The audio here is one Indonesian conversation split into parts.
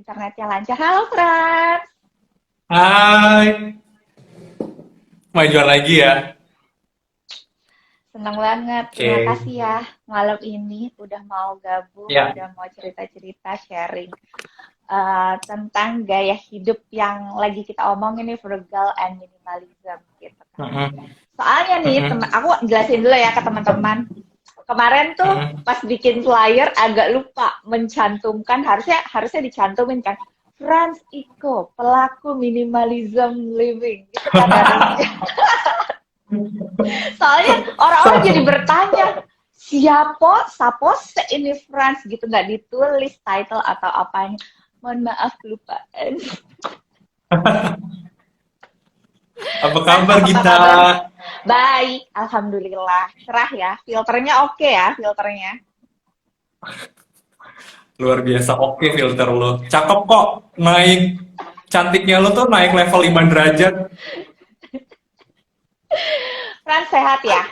internetnya lancar. Halo, Frans. Hai, majuan lagi ya. Senang banget. Terima Oke. kasih ya malam ini udah mau gabung, Ya. udah mau cerita-cerita sharing tentang gaya hidup yang lagi kita omongin nih, frugal and minimalism gitu kan. Mm-mm. Soalnya nih, Mm-mm. aku jelasin dulu ya ke teman-teman. Kemarin tuh Mm-mm. pas bikin flyer agak lupa mencantumkan, harusnya harusnya dicantumin kan. Frans Iko, pelaku minimalism living gitu kan harusnya. Soalnya orang-orang jadi bertanya, siapa se ini Frans gitu, nggak ditulis title atau apanya. Mohon maaf kelupaan. Apa Frans, kabar apa Gita? kabar? Baik, alhamdulillah. Cerah ya, filternya oke ya, filternya. Luar biasa oke filter lo. Cakep kok. Naik cantiknya lo tuh naik level 5 derajat. Frans sehat ya?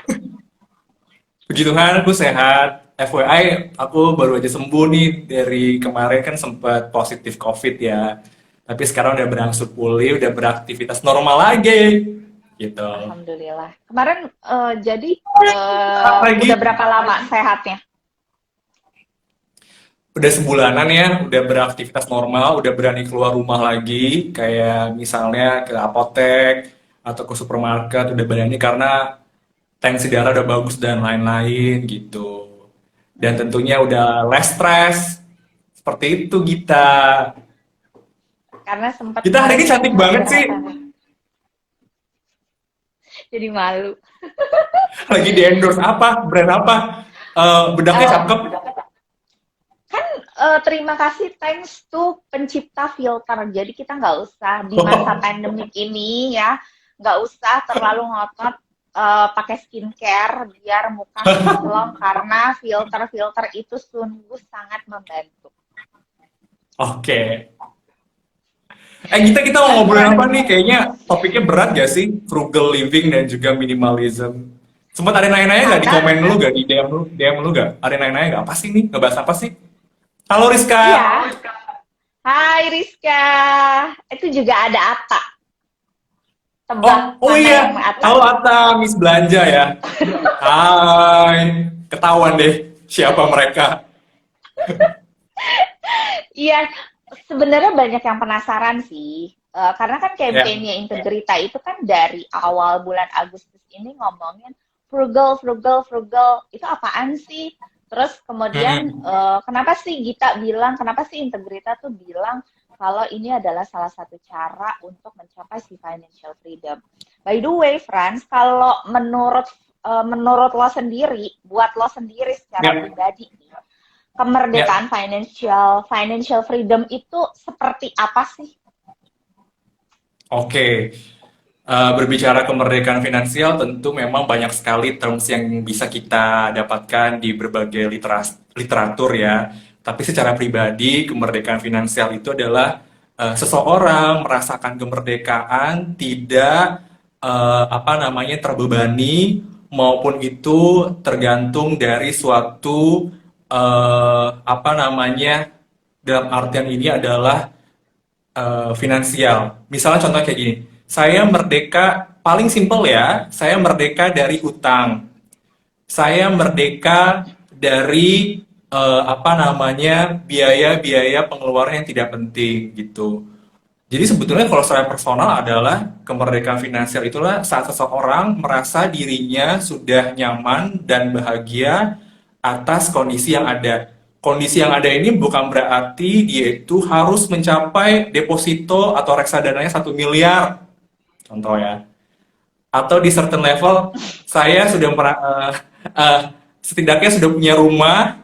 Puji Tuhan aku sehat. FYI aku baru aja sembuh nih dari kemarin kan sempat positif COVID ya. Tapi sekarang udah berangsur pulih, udah beraktivitas normal lagi. Gitu. Alhamdulillah. Kemarin jadi Lagi udah berapa lama sehatnya? udah sebulanan ya, udah beraktivitas normal, udah berani keluar rumah lagi, kayak misalnya ke apotek atau ke supermarket, udah berani karena tensi darah udah bagus dan lain-lain gitu. Dan Hmm, tentunya udah less stress, seperti itu Gita. karena sempat Kita hari ini cantik banget sih, istirahat. Jadi malu. lagi di endorse apa, brand apa, bedaknya Eh, cakep. kan terima kasih thanks to pencipta filter. Jadi kita nggak usah di masa pandemik ini ya, nggak usah terlalu ngotot pakai skincare biar muka kinclong karena filter-filter itu sungguh sangat membantu. Oke. Kita mau Kan ngobrolin apa produk nih? Kayaknya topiknya berat gak sih? Frugal living dan juga minimalism. Sempat ada nanya-nanya nggak di karena komen lu gak? Di DM lu gak? Ada nanya-nanya gak? Apa sih nih? Ngebahas apa sih? Halo Rizka. iya. Hai Rizka, itu juga ada Ata. Tebak Oh mana iya. yang Ata? Halo Atta, Miss Belanja ya. Hai. Ketahuan deh siapa mereka. Iya, sebenarnya banyak yang penasaran sih. Karena kan Ya. kampanye Integrita itu kan dari awal bulan Agustus ini ngomongin frugal, frugal, frugal. Itu apaan sih? Terus kemudian Mm-mm. kenapa sih Gita bilang, kenapa sih Integrita tuh bilang kalau ini adalah salah satu cara untuk mencapai si financial freedom. By the way, Franz, kalau menurut lo sendiri, buat lo sendiri secara Ya. pribadi nih, Ya. kemerdekaan financial freedom itu seperti apa sih? Oke. Berbicara kemerdekaan finansial, tentu memang banyak sekali terms yang bisa kita dapatkan di berbagai literatur ya. Tapi secara pribadi, kemerdekaan finansial itu adalah seseorang merasakan kemerdekaan tidak apa namanya terbebani maupun itu tergantung dari suatu apa namanya dalam artian ini adalah finansial. Misalnya contoh kayak gini, saya merdeka, paling simpel ya, saya merdeka dari utang, saya merdeka dari apa namanya biaya-biaya pengeluaran yang tidak penting gitu. Jadi sebetulnya kalau secara personal adalah kemerdekaan finansial itulah saat seseorang merasa dirinya sudah nyaman dan bahagia atas kondisi yang ada. Kondisi yang ada ini bukan berarti dia itu harus mencapai deposito atau reksadananya 1 miliar, contoh ya. Atau di certain level, saya sudah uh, setidaknya sudah punya rumah,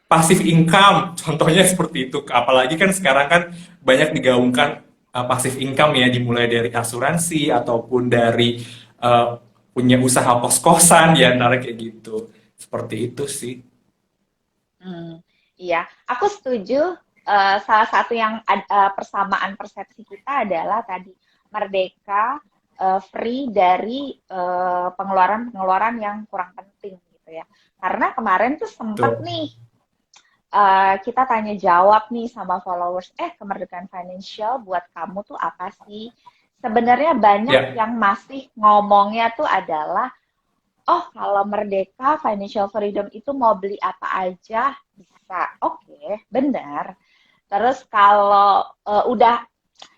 pasif income, contohnya seperti itu. Apalagi kan sekarang kan banyak digaungkan pasif income ya, dimulai dari asuransi ataupun dari uh, punya usaha kos-kosan ya, narik kayak gitu. Seperti itu sih. Hmm, iya, aku setuju. Salah satu yang persamaan persepsi kita adalah tadi merdeka, free dari pengeluaran-pengeluaran yang kurang penting gitu ya. Karena kemarin tuh sempet Tuh. nih kita tanya jawab nih sama followers, kemerdekaan financial buat kamu tuh apa sih? Sebenarnya banyak Ya, yang masih ngomongnya tuh adalah, oh kalau merdeka financial freedom itu mau beli apa aja bisa. Oke, benar. Terus kalau udah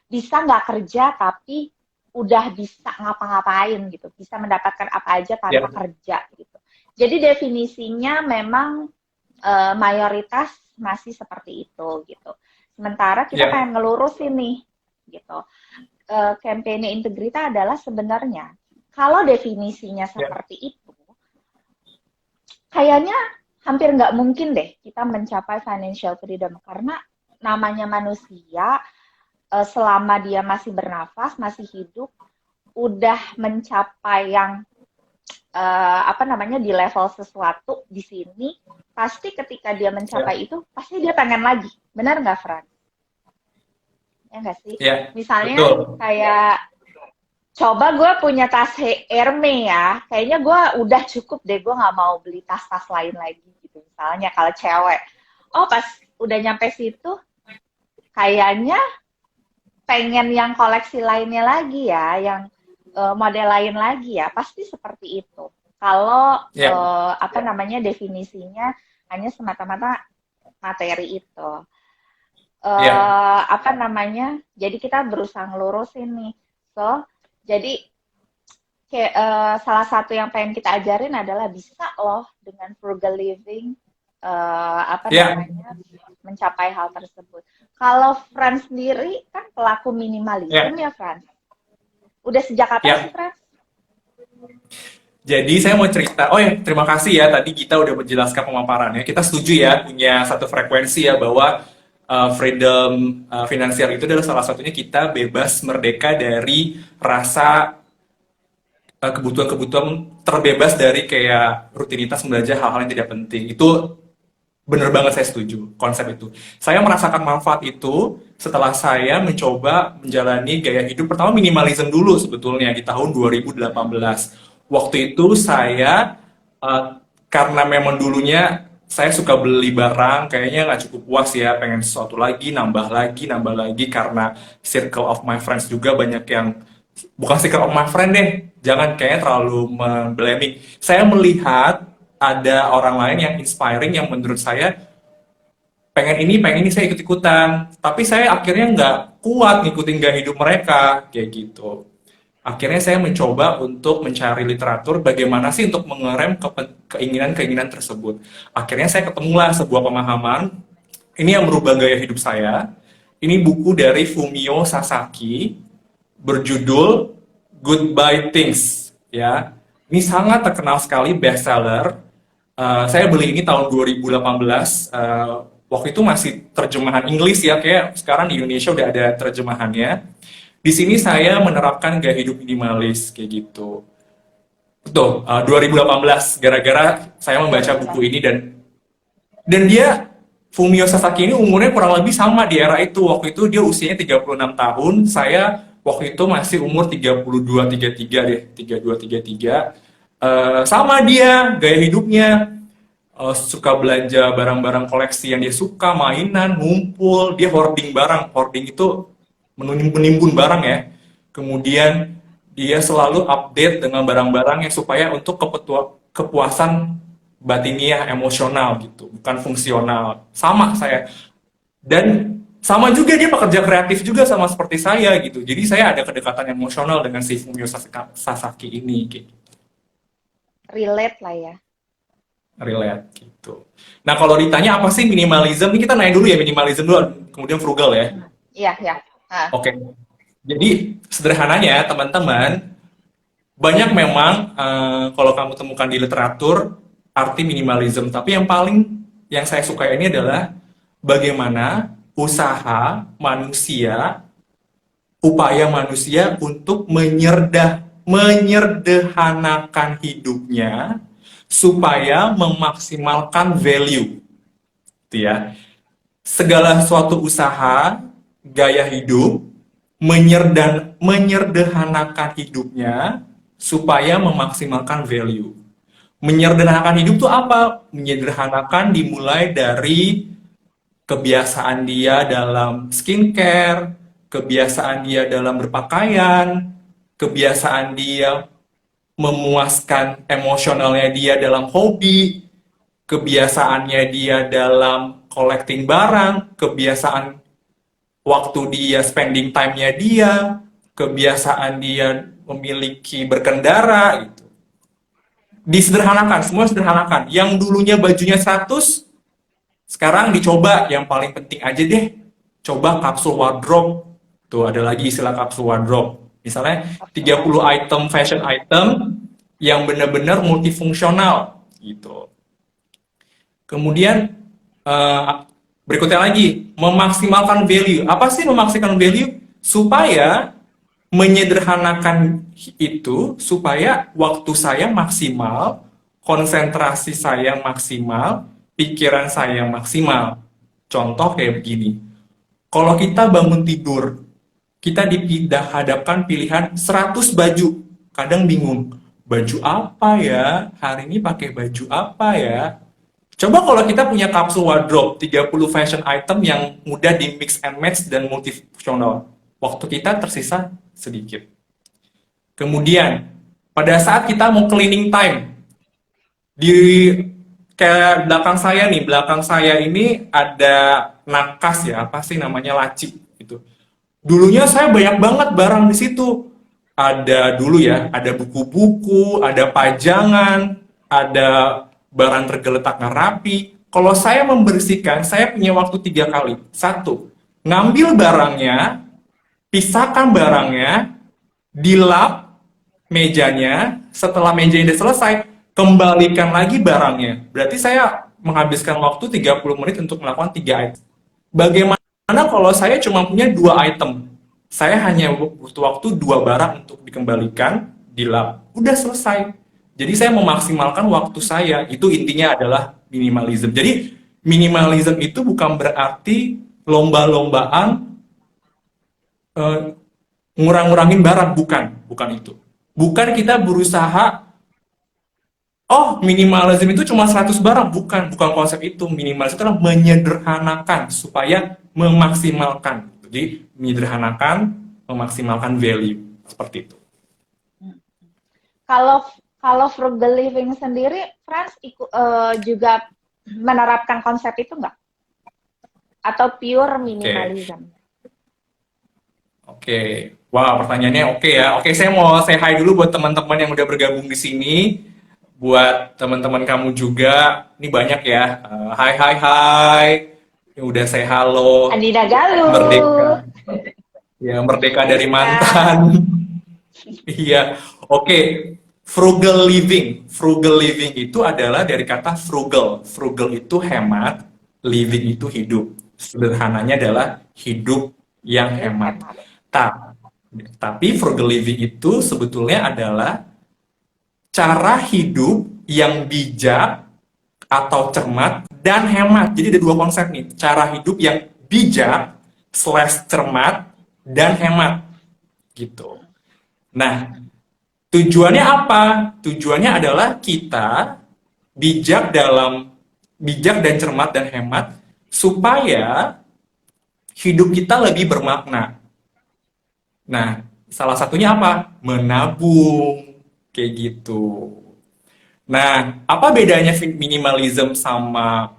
bisa nggak kerja tapi udah bisa ngapa-ngapain gitu, bisa mendapatkan apa aja tanpa ya, kerja gitu. Jadi definisinya memang mayoritas masih seperti itu gitu. Sementara kita ya, pengen ngelurusin nih gitu. Kampanye Integrita adalah sebenarnya kalau definisinya ya, seperti itu, kayaknya hampir nggak mungkin deh kita mencapai financial freedom karena namanya manusia selama dia masih bernafas, masih hidup, udah mencapai yang apa namanya di level sesuatu di sini, pasti ketika dia mencapai ya, itu, pasti dia pengen lagi. Benar nggak, Fran? Ya nggak sih? ya, Misalnya betul. kayak coba gue punya tas Hermes ya, kayaknya gue udah cukup deh, gue nggak mau beli tas-tas lain lagi gitu. Misalnya kalau cewek, oh pas udah nyampe situ, kayaknya pengen yang koleksi lainnya lagi ya, yang model lain lagi ya, pasti seperti itu. Kalau Ya, apa namanya definisinya hanya semata-mata materi itu. ya, Apa namanya? Jadi kita berusaha ngelurusin nih. So, jadi kayak salah satu yang pengen kita ajarin adalah bisa loh dengan frugal living apa ya. namanya mencapai hal tersebut. Kalau Franz sendiri kan pelaku minimalism Ya, ya Franz. Udah sejak kapan sih ya. Franz? Jadi saya mau cerita, oh ya terima kasih ya tadi kita udah menjelaskan pemaparannya. Kita setuju ya punya satu frekuensi ya bahwa freedom finansial itu adalah salah satunya kita bebas merdeka dari rasa kebutuhan-kebutuhan terbebas dari kayak rutinitas belajar hal-hal yang tidak penting. Itu bener banget saya setuju konsep itu. Saya merasakan manfaat itu setelah saya mencoba menjalani gaya hidup pertama minimalism dulu sebetulnya di tahun 2018. Waktu itu saya eh, karena memang dulunya saya suka beli barang kayaknya nggak cukup puas ya pengen sesuatu nambah lagi karena circle of my friends juga banyak yang bukan circle of my friend deh jangan kayaknya terlalu memblaming saya melihat ada orang lain yang inspiring yang menurut saya pengen ini saya ikut-ikutan tapi saya akhirnya nggak kuat ngikutin gaya hidup mereka kayak gitu akhirnya saya mencoba untuk mencari literatur bagaimana sih untuk mengerem keinginan-keinginan tersebut akhirnya saya ketemulah sebuah pemahaman ini yang merubah gaya hidup saya ini buku dari Fumio Sasaki berjudul Goodbye Things ya ini sangat terkenal sekali bestseller. Saya beli ini tahun 2018. Waktu itu masih terjemahan Inggris ya, kayak sekarang di Indonesia udah ada terjemahannya. Di sini saya menerapkan gaya hidup minimalis kayak gitu. Betul, 2018 gara-gara saya membaca buku 2018. ini dan dia Fumio Sasaki ini umurnya kurang lebih sama di era itu. Waktu itu dia usianya 36 tahun, saya waktu itu masih umur 32 33 deh, 32 33. Sama dia gaya hidupnya suka belanja barang-barang koleksi yang dia suka, mainan, ngumpul, dia hoarding barang. Hoarding itu menimbun barang ya. Kemudian dia selalu update dengan barang-barangnya supaya untuk kepuasan batiniah emosional gitu, bukan fungsional. Sama saya. Dan sama juga dia pekerja kreatif juga sama seperti saya gitu. Jadi saya ada kedekatan emosional dengan si Fumio Sasaki ini gitu. Relate lah ya. Relate gitu. Nah, kalau ditanya apa sih minimalism, ini kita nanya dulu ya minimalism dulu, kemudian frugal ya. Iya, ya. Ah, Oke. Jadi sederhananya teman-teman, banyak memang kalau kamu temukan di literatur arti minimalism, tapi yang paling yang saya suka ini adalah bagaimana upaya manusia untuk menyederhanakan hidupnya supaya memaksimalkan value, gitu ya. Segala suatu usaha, gaya hidup, menyederhanakan hidupnya supaya memaksimalkan value. Menyederhanakan hidup itu apa? Menyederhanakan dimulai dari kebiasaan dia dalam skincare, kebiasaan dia dalam berpakaian, kebiasaan dia memuaskan emosionalnya dia dalam hobi, kebiasaannya dia dalam collecting barang, kebiasaan waktu dia spending time-nya dia, kebiasaan dia memiliki berkendara gitu. Disederhanakan, semua sederhanakan. Yang dulunya bajunya 100, sekarang dicoba yang paling penting aja deh. Coba kapsul wardrobe. Tuh ada lagi istilah kapsul wardrobe. Misalnya 30 item fashion item yang benar-benar multifungsional gitu. Kemudian berikutnya lagi, memaksimalkan value. Apa sih memaksimalkan value? Supaya menyederhanakan itu, supaya waktu saya maksimal, konsentrasi saya maksimal, pikiran saya maksimal. Contoh kayak begini. Kalau kita bangun tidur, kita dihadapkan pilihan 100 baju. Kadang bingung, baju apa ya? Hari ini pakai baju apa ya? Coba kalau kita punya kapsul wardrobe, 30 fashion item yang mudah di mix and match dan multifungsional. Waktu kita tersisa sedikit. Kemudian, pada saat kita mau cleaning time, di kayak belakang saya ini ada nakas ya, apa sih namanya, laci gitu. Dulunya saya banyak banget barang di situ. Ada dulu ya, ada buku-buku, ada pajangan, ada barang tergeletak nggak rapi. Kalau saya membersihkan, saya punya waktu 3 kali. Satu, ngambil barangnya, pisahkan barangnya, dilap mejanya. Setelah mejanya sudah selesai, kembalikan lagi barangnya. Berarti saya menghabiskan waktu 30 menit untuk melakukan 3 item. Bagaimana kalau saya cuma punya 2 item? Saya hanya butuh waktu 2 barang untuk dikembalikan, dilap. Udah selesai. Jadi saya memaksimalkan waktu saya. Itu intinya adalah minimalism. Jadi minimalism itu bukan berarti lomba-lombaan ngurang-ngurangin barang. Bukan itu. Bukan kita berusaha, oh minimalism itu cuma 100 barang. Bukan konsep itu. Minimalism itu adalah menyederhanakan supaya memaksimalkan. Jadi menyederhanakan, memaksimalkan value. Seperti itu. Kalau frugal living sendiri, Frans juga menerapkan konsep itu nggak? Atau pure minimalism? Oke. Wah, pertanyaannya oke ya. Oke, saya mau say hi dulu buat teman-teman yang udah bergabung di sini. Buat teman-teman kamu juga, ini banyak ya. Hai. Yang udah say halo. Adina Galuh. Merdeka. Ya, merdeka dari mantan. Iya. Oke. Frugal living. Frugal living itu adalah dari kata frugal. Frugal itu hemat, living itu hidup. Sederhananya adalah hidup yang hemat. Tapi frugal living itu sebetulnya adalah cara hidup yang bijak atau cermat dan hemat. Jadi ada 2 konsep nih. Cara hidup yang bijak / cermat dan hemat. Gitu. Nah, tujuannya apa? Tujuannya adalah kita bijak dan cermat dan hemat supaya hidup kita lebih bermakna. Nah, salah satunya apa? Menabung, kayak gitu. Nah, apa bedanya minimalism sama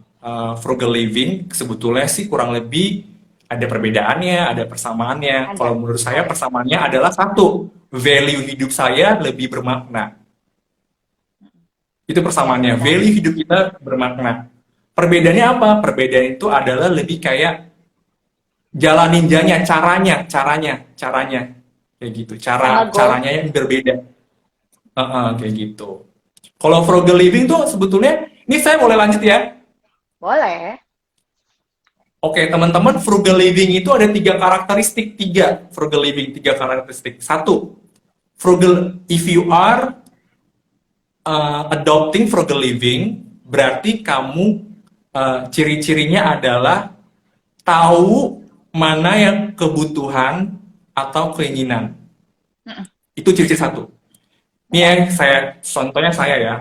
frugal living? Sebetulnya sih kurang lebih ada perbedaannya, ada persamaannya. Kalau menurut saya persamaannya adalah satu, value hidup saya lebih bermakna. Itu persamaannya, value hidup kita bermakna. Perbedaannya apa? Perbedaan itu adalah lebih kayak jalan ninjanya, caranya. Kayak gitu, caranya yang berbeda. Kayak gitu. Kalau frugal living tuh sebetulnya, ini saya boleh lanjut ya? Boleh. Oke, teman-teman, frugal living itu ada 3 karakteristik. 3 frugal living, 3 karakteristik. 1, frugal, if you are adopting frugal living, berarti kamu ciri-cirinya adalah tahu mana yang kebutuhan atau keinginan. Itu ciri-ciri 1. Ini yang contohnya saya ya.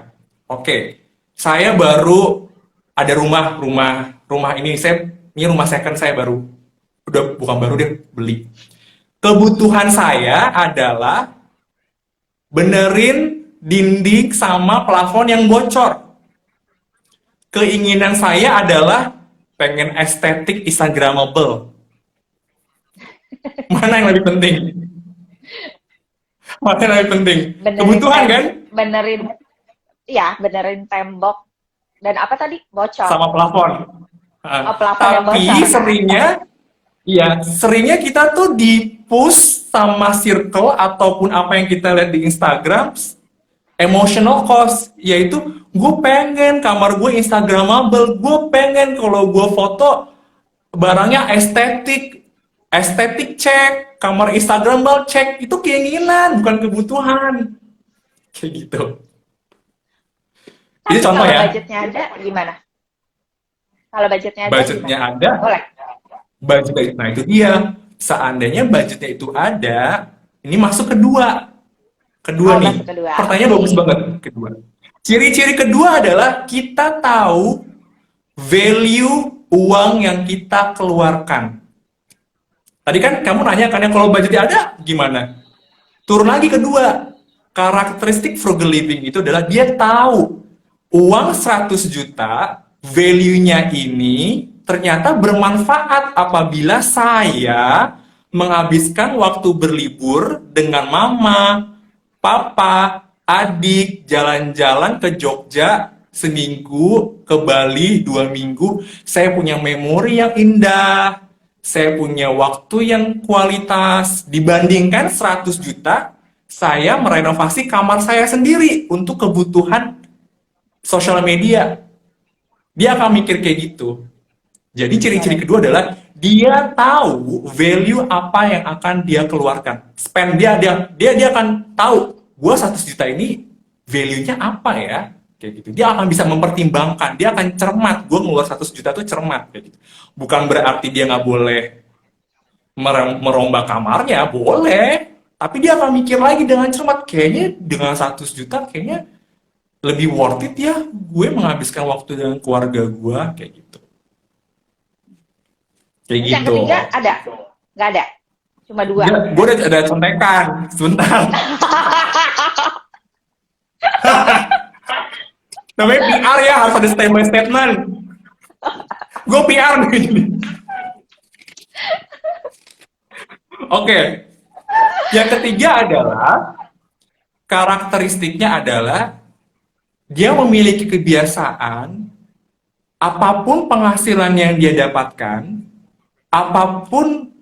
Oke, saya baru ada rumah ini, saya Ini rumah second saya udah bukan baru deh, beli. Kebutuhan saya adalah benerin dinding sama plafon yang bocor. Keinginan saya adalah pengen estetik Instagramable. Mana yang lebih penting? Mana yang lebih penting? Kebutuhan kan? Benerin, ya benerin tembok dan apa tadi bocor. Sama plafon. Plafon yang Tapi bocor. seringnya kita tuh di-push sama circle ataupun apa yang kita lihat di Instagram, emotional cost, yaitu gue pengen kamar gue Instagramable, gue pengen kalau gue foto barangnya estetik cek, kamar Instagramable cek, itu keinginan bukan kebutuhan, kayak gitu. Tapi Itu contoh kalau ya. budgetnya ada gimana? Kalau budgetnya ada Budgetnya gimana? ada, Boleh. nah itu dia. Seandainya budgetnya itu ada, ini masuk kedua. Kedua nih, Masuk kedua. pertanyaan bagus banget. Kedua, ciri-ciri kedua adalah kita tahu value uang yang kita keluarkan. Tadi kan kamu nanya kan, kalau budgetnya ada gimana? Turun lagi kedua, karakteristik frugal living itu adalah dia tahu uang 100 juta, value-nya ini ternyata bermanfaat apabila saya menghabiskan waktu berlibur dengan mama, papa, adik, jalan-jalan ke Jogja seminggu, ke Bali 2 minggu, saya punya memori yang indah, saya punya waktu yang kualitas, dibandingkan 100 juta, saya merenovasi kamar saya sendiri untuk kebutuhan sosial media. Dia akan mikir kayak gitu. Jadi ciri-ciri kedua adalah dia tahu value apa yang akan dia keluarkan. Spend dia akan tahu, gua 100 juta ini value-nya apa ya? Kayak gitu. Dia akan bisa mempertimbangkan, dia akan cermat. Gua ngeluar 100 juta tuh cermat kayak gitu. Bukan berarti dia nggak boleh merombak kamarnya, boleh. Tapi dia akan mikir lagi dengan cermat, kayaknya dengan 100 juta kayaknya lebih worth it ya gue menghabiskan waktu dengan keluarga gue, kayak gitu. Kayak Yang gitu. ketiga ada? Nggak ada? Cuma dua? Gue udah ada contekan, sebentar. Namanya PR ya, harus ada statement. Gue PR nih. Oke. Yang ketiga adalah, karakteristiknya adalah dia memiliki kebiasaan, apapun penghasilan yang dia dapatkan, apapun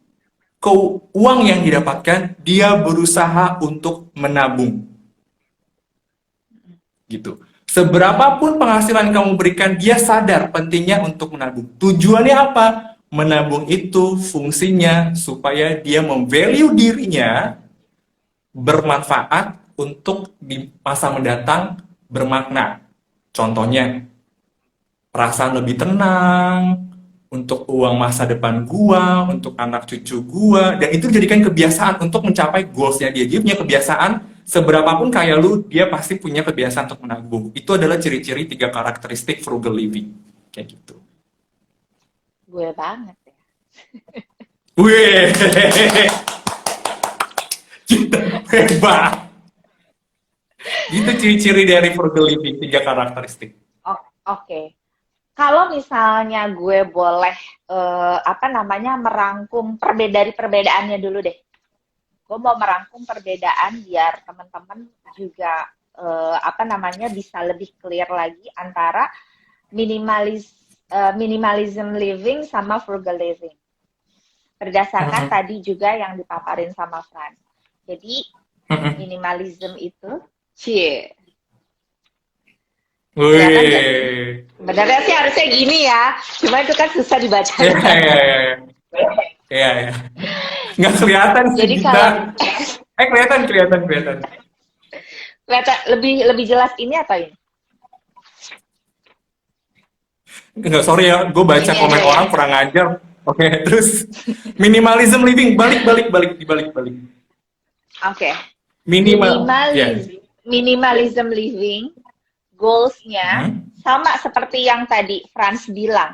uang yang didapatkan, dia berusaha untuk menabung. Gitu. Seberapapun penghasilan kamu berikan, dia sadar pentingnya untuk menabung. Tujuannya apa? Menabung itu fungsinya supaya dia memvalue dirinya, bermanfaat untuk di masa mendatang, bermakna. Contohnya, perasaan lebih tenang, untuk uang masa depan gua, untuk anak cucu gua, dan itu dijadikan kebiasaan untuk mencapai goalsnya dia. Dia punya kebiasaan, seberapapun kaya lu, dia pasti punya kebiasaan untuk menabung. Itu adalah ciri-ciri 3 karakteristik frugal living. Kayak gitu. Gue banget ya. Wih, kita hebat. Itu ciri-ciri dari frugal living, 3 karakteristik. Oke. Kalau misalnya gue boleh merangkum dari perbedaannya dulu deh. Gue mau merangkum perbedaan biar teman-teman juga bisa lebih clear lagi antara minimalism living sama frugal living. Berdasarkan tadi juga yang dipaparin sama Fran. Jadi minimalism itu sebenarnya sih harusnya gini ya, cuma itu kan susah dibaca. Iya. Nggak kelihatan sih. Jadi kalau kelihatan. Lebih jelas ini atau ini? Enggak, sorry ya, gue baca Ini komen orang kurang ajar. Oke, terus minimalism living, balik. Oke. Yeah. Minimalism living goals-nya sama seperti yang tadi Frans bilang.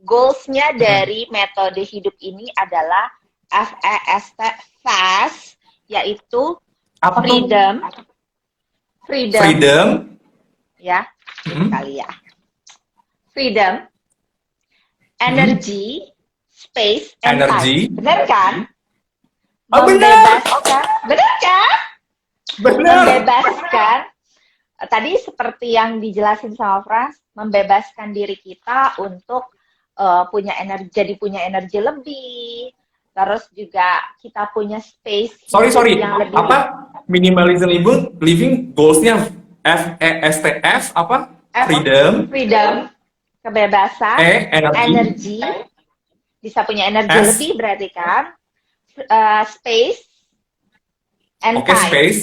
Goals-nya dari metode hidup ini adalah FAST, fast, yaitu Apa tuh? freedom, freedom, Freedom, ya, ini hmm, kali ya. Freedom, hmm, energy, space, and time. energy. Benar kan? Oh benar, Membebaskan, benar kan? benar. Membebaskan, tadi seperti yang dijelasin sama Frans, membebaskan diri kita untuk punya energi, jadi punya energi lebih. Terus juga kita punya space Sorry, hidup sorry. yang lebih Apa? Minimalism living goals-nya FESTF apa? apa? Freedom, Freedom, kebebasan, energy, energi, bisa punya energi S, lebih berarti kan? Space and oke time. space.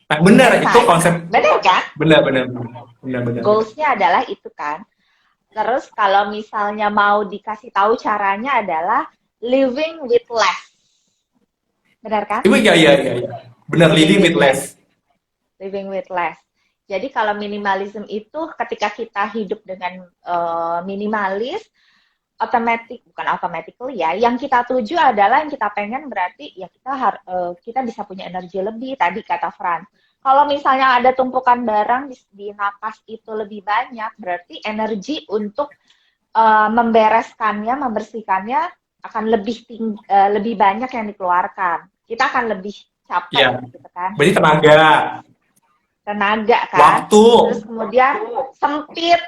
Nah, benar And itu time. konsep Benar kan? benar benar benar benar benar. Goals-nya adalah itu kan. Terus kalau misalnya mau dikasih tahu caranya adalah living with less. Benar kan? Ibu ya ya ya ya. Benar Living living with with less. less. Living with less. Jadi kalau minimalism itu ketika kita hidup dengan minimalis, bukan automatically ya, yang kita tuju adalah yang kita pengen berarti ya kita bisa punya energi lebih tadi kata Fran. Kalau misalnya ada tumpukan barang di napas itu lebih banyak, berarti energi untuk membereskannya, membersihkannya akan lebih banyak yang dikeluarkan. Kita akan lebih Iya. capek gitu kan. Berarti tenaga, Tenaga kan. waktu. Terus kemudian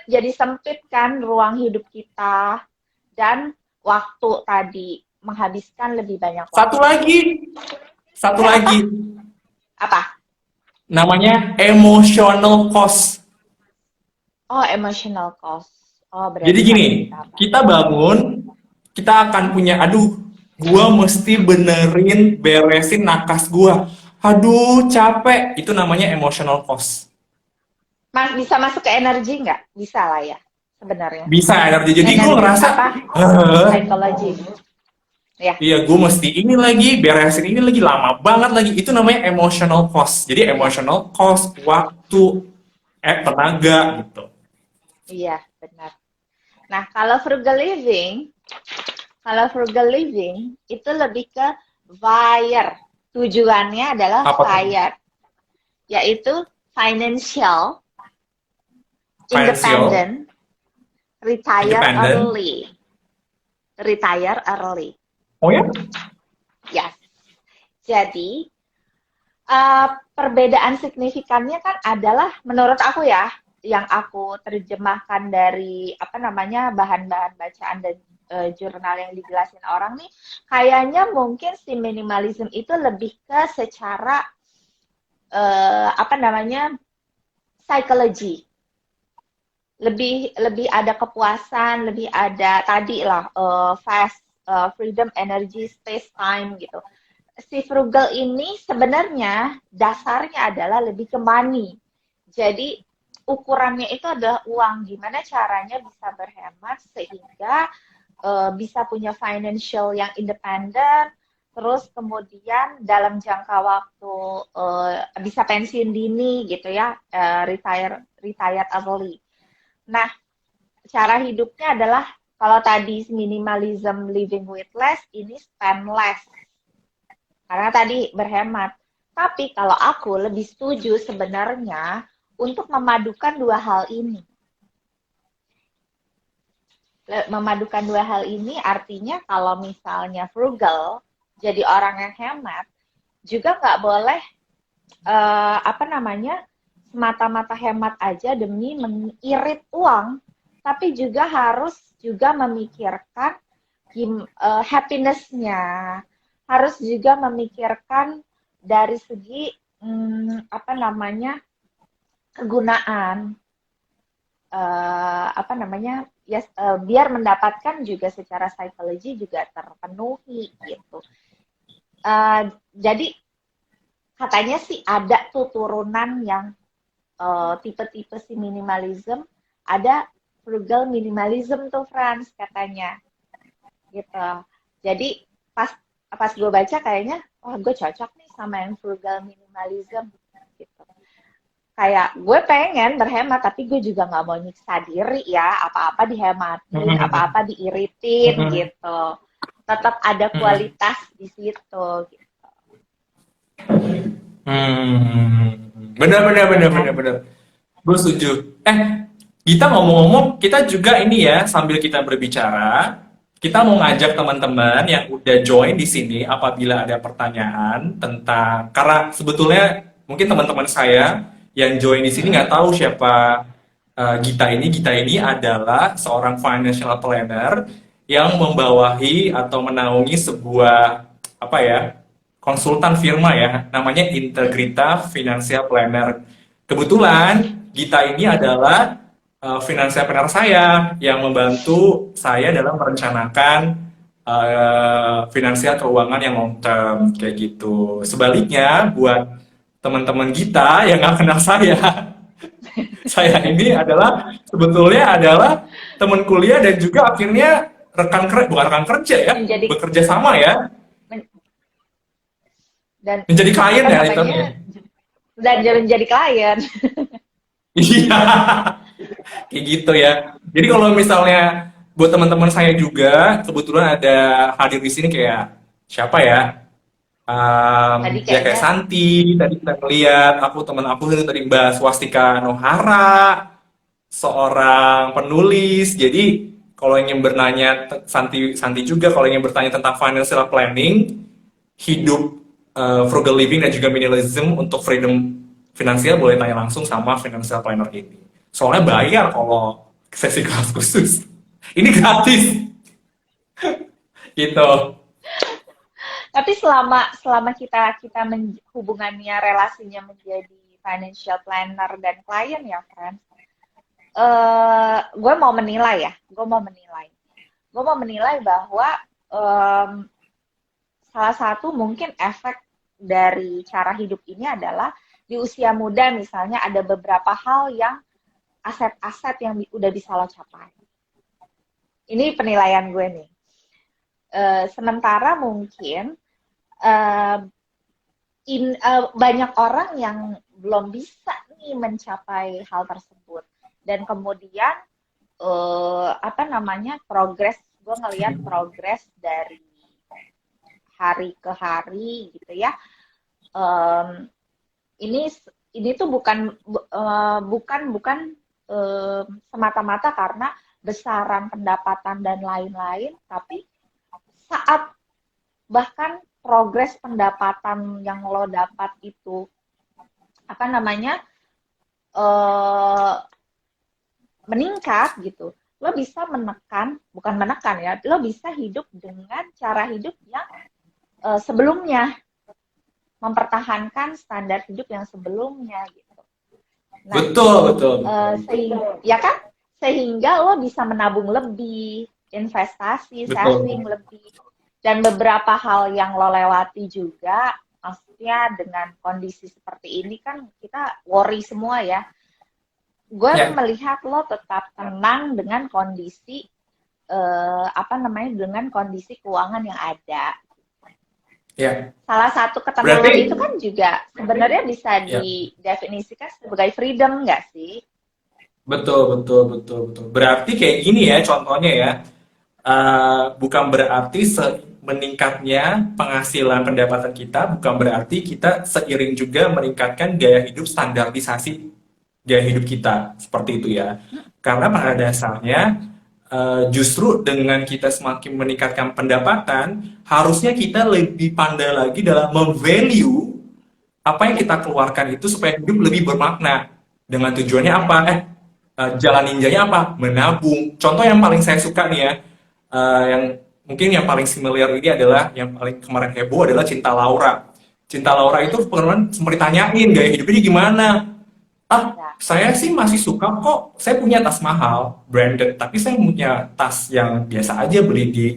jadi sempit kan ruang hidup kita dan waktu tadi menghabiskan lebih banyak Satu waktu. lagi, satu Ya apa? lagi. Apa? Namanya emotional cost. Oh, emotional cost. Oh, Jadi berarti gini, harus kita apa? kita bangun, kita akan punya, aduh, gua mesti beresin nakas gua. Aduh, capek. Itu namanya emotional cost. Bisa masuk ke energi nggak? Bisa lah ya, sebenarnya. Bisa energi. Jadi gue Energi ngerasa, apa? "Heh, Psikologi. Ya, iya gue mesti ini lagi, beresin ini lagi, lama banget lagi." Itu namanya emotional cost. Jadi ya, emotional cost, waktu, tenaga gitu. iya, benar. Nah, kalau frugal living itu lebih ke fire. Tujuannya adalah Apa tuh? fire, yaitu financial, Financial, independent, retire independent. early. Retire early. Oh ya? Yes. Jadi, perbedaan signifikannya kan adalah menurut aku ya, yang aku terjemahkan dari apa namanya bahan-bahan bacaan dan jurnal yang dijelasin orang nih, kayaknya mungkin si minimalism itu lebih ke secara apa namanya psikologi, lebih lebih ada kepuasan, lebih ada tadi lah fast, freedom, energy, space, time gitu. Si frugal ini sebenarnya dasarnya adalah lebih ke money. Jadi ukurannya itu adalah uang. Gimana caranya bisa berhemat sehingga bisa punya financial yang independen, terus kemudian dalam jangka waktu bisa pensiun dini gitu ya, retired early. Nah, cara hidupnya adalah kalau tadi minimalism living with less, ini spend less karena tadi berhemat. Tapi kalau aku lebih setuju sebenarnya untuk memadukan dua hal ini. Memadukan dua hal ini artinya kalau misalnya frugal, jadi orang yang hemat, juga nggak boleh apa namanya semata-mata hemat aja demi mengirit uang, tapi juga harus juga memikirkan happiness-nya, harus juga memikirkan dari segi apa namanya kegunaan, apa namanya ya biar mendapatkan juga secara psikologi juga terpenuhi gitu. Jadi katanya sih ada tuh turunan yang tipe-tipe si minimalism, ada frugal minimalism tuh Franz katanya gitu. Jadi pas pas gue baca kayaknya, wah gue cocok nih sama yang frugal minimalism gitu. kayak gue pengen berhemat tapi gue juga nggak mau nyiksa diri ya, apa-apa dihematin, apa-apa diiritin gitu, tetap ada kualitas di situ gitu. Benar, benar, Ya benar, kan. benar, benar. Gue setuju. Kita ngomong-ngomong, kita juga ini ya, sambil kita berbicara, kita mau ngajak teman-teman yang udah join di sini apabila ada pertanyaan tentang, karena sebetulnya mungkin teman-teman saya yang join di sini nggak tahu siapa Gita ini. Gita ini adalah seorang financial planner yang membawahi atau menaungi sebuah apa ya, konsultan firma ya, namanya Integrita Financial Planner. Kebetulan Gita ini adalah financial planner saya yang membantu saya dalam merencanakan finansial keuangan yang long term kayak gitu. Sebaliknya buat teman-teman Gita yang nggak kenal saya ini adalah sebetulnya adalah teman kuliah dan juga akhirnya rekan kerja, bukan rekan kerja ya, menjadi bekerja sama ya, men- dan menjadi klien apa ya itu. namanya, dan menjadi klien. Iya, kayak gitu ya. Jadi kalau misalnya buat teman-teman saya juga kebetulan ada hadir di sini kayak siapa ya? Tadi Ya kayak kayaknya Santi, tadi kita ngeliat, aku teman aku tadi Mbak Swastika Nohara, seorang penulis. Jadi kalau ingin bertanya, Santi Santi juga kalau ingin bertanya tentang financial planning, hidup frugal living dan juga minimalism untuk freedom finansial, boleh tanya langsung sama financial planner ini. Soalnya bayar kalau sesi kelas khusus. Ini gratis gitu. tapi selama hubungannya relasinya menjadi financial planner dan klien ya, friends. Gue mau menilai ya, gue mau menilai bahwa salah satu mungkin efek dari cara hidup ini adalah di usia muda misalnya ada beberapa hal yang aset-aset yang udah bisa lo capai. Ini penilaian gue nih. Sementara mungkin banyak orang yang belum bisa nih mencapai hal tersebut, dan kemudian progres, gue ngelihat progres dari hari ke hari gitu ya. Ini tuh bukan semata-mata karena besaran pendapatan dan lain-lain, tapi saat bahkan progres pendapatan yang lo dapat itu meningkat gitu, lo bisa bukan menekan ya, lo bisa hidup dengan cara hidup yang sebelumnya, mempertahankan standar hidup yang sebelumnya gitu. Nah, Betul. sehingga lo bisa menabung lebih, investasi, Betul. saving lebih, dan beberapa hal yang lo lewati juga. Maksudnya dengan kondisi seperti ini kan kita worry semua ya. Gue melihat lo tetap tenang dengan kondisi dengan kondisi keuangan yang ada. Ya. Salah satu ketenangan itu kan juga sebenarnya bisa didefinisikan sebagai freedom, nggak sih? Betul. Berarti kayak gini ya contohnya ya. Bukan berarti meningkatnya penghasilan pendapatan kita, bukan berarti kita seiring juga meningkatkan gaya hidup, standarisasi gaya hidup kita, seperti itu ya. Karena pada dasarnya justru dengan kita semakin meningkatkan pendapatan, harusnya kita lebih pandai lagi dalam memvalue apa yang kita keluarkan itu supaya hidup lebih bermakna. Dengan tujuannya apa? Jalan ninjanya apa? Menabung. Contoh yang paling saya suka nih ya, yang mungkin yang paling familiar ini adalah yang paling kemarin heboh adalah Cinta Laura. Cinta Laura itu pernah sempat ditanyain gaya hidupnya gimana. Saya sih masih suka kok. Saya punya tas mahal, branded, tapi saya punya tas yang biasa aja beli di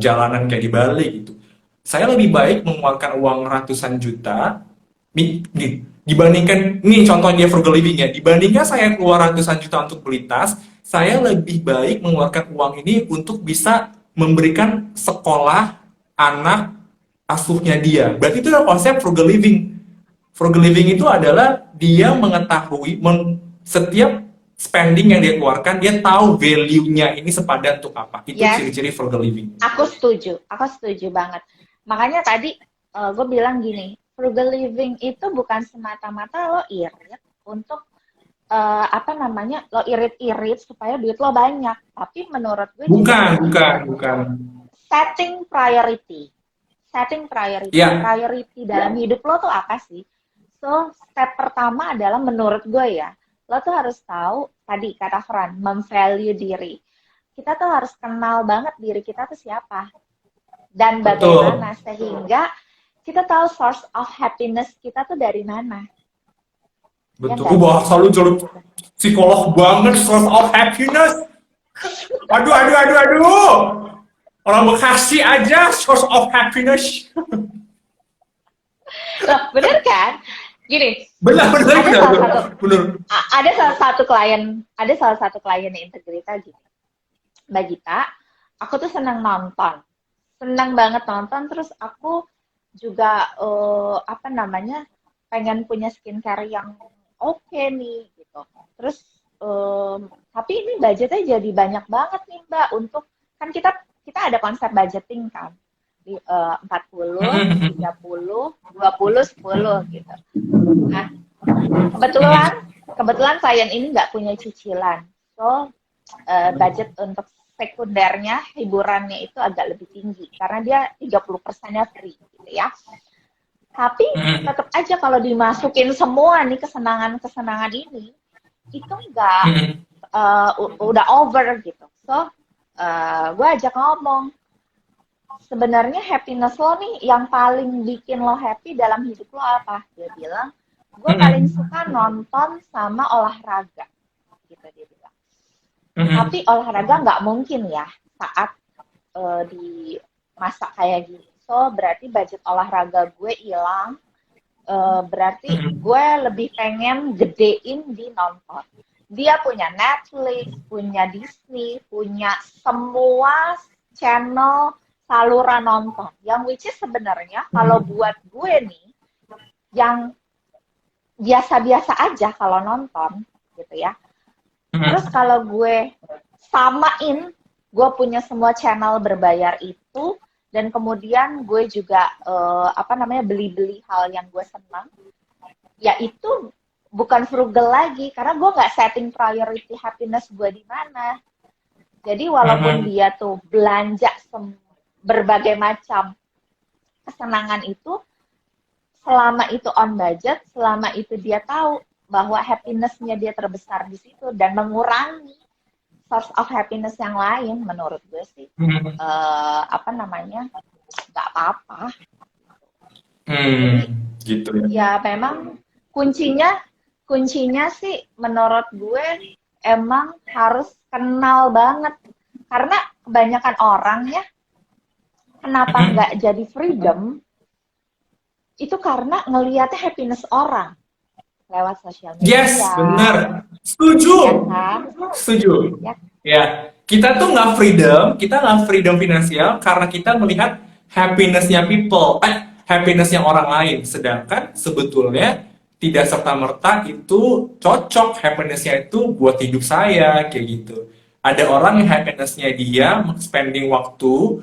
jalanan kayak di Bali gitu. Saya lebih baik mengeluarkan uang ratusan juta dibandingkan, nih contohnya frugal living ya, dibandingkan saya keluar ratusan juta untuk beli tas, saya lebih baik mengeluarkan uang ini untuk bisa memberikan sekolah anak asuhnya dia. Berarti itu adalah konsep frugal living. Frugal living itu adalah dia mengetahui setiap spending yang dia keluarkan, dia tahu value-nya ini sepadan untuk apa. Itu Yes, ciri-ciri frugal living. aku setuju banget. Makanya tadi gue bilang gini, frugal living itu bukan semata-mata lo irit untuk apa namanya, lo irit-irit supaya duit lo banyak. Tapi menurut gue juga Bukan, harus bukan, bukan. setting priority. Setting priority. Ya, Priority dalam hidup lo tuh apa sih? So, step pertama adalah menurut gue ya, lo tuh harus tahu, tadi kata Fran, memvalue diri. Kita tuh harus kenal banget diri kita tuh siapa. Dan betul. bagaimana, sehingga kita tahu source of happiness kita tuh dari mana. Ya Betul. nggak Wah, sih? selalu jalur psikolog banget, source of happiness. Aduh, aduh, aduh, aduh. Orang Bekasi aja, source of happiness. Loh, bener kan? Gini, Benar, benar, ada benar, salah benar. satu Benar. ada salah satu klien Integrita gini. Mbak Gita, aku tuh senang nonton. Senang banget nonton, terus aku juga apa namanya, pengen punya skincare yang oke nih gitu. Terus tapi ini budgetnya jadi banyak banget nih Mbak untuk, kan kita kita ada konsep budgeting kan di 40, 30, 20, 10 gitu. Nah, kebetulan kebetulan klien ini nggak punya cicilan. So, budget untuk sekundernya, hiburannya itu agak lebih tinggi karena dia 30%-nya free gitu ya. Tapi tetap aja kalau dimasukin semua nih kesenangan-kesenangan ini, itu nggak udah over gitu. So, gue ajak ngomong, sebenarnya happiness lo nih yang paling bikin lo happy dalam hidup lo apa? Dia bilang, gue paling suka nonton sama olahraga, gitu dia bilang. Tapi olahraga nggak mungkin ya saat di masa kayak gini. So berarti budget olahraga gue hilang. Berarti gue lebih pengen gedein di nonton. Dia punya Netflix, punya Disney, punya semua channel saluran nonton. Yang which is sebenarnya kalau buat gue nih, yang biasa-biasa aja kalau nonton gitu ya. Terus kalau gue samain, gue punya semua channel berbayar itu, dan kemudian gue juga apa namanya, beli-beli hal yang gue senang, ya itu bukan frugal lagi karena gue nggak setting priority happiness gue di mana. Jadi walaupun dia tuh belanja berbagai macam kesenangan itu, selama itu on budget, selama itu dia tahu bahwa happiness-nya dia terbesar di situ dan mengurangi source of happiness yang lain, menurut gue sih apa namanya, nggak apa-apa. Jadi Gitu ya. ya memang kuncinya sih menurut gue emang harus kenal banget, karena kebanyakan orang ya kenapa nggak jadi freedom itu karena ngelihatnya happiness orang lewat sosial Yes, media, benar. Setuju. ya kan? Setuju. Ya, Ya, kita nggak freedom finansial karena kita melihat happiness-nya people, happiness-nya orang lain. Sedangkan sebetulnya tidak serta-merta itu cocok happiness-nya itu buat hidup saya, kayak gitu. Ada orang yang happiness-nya dia spending waktu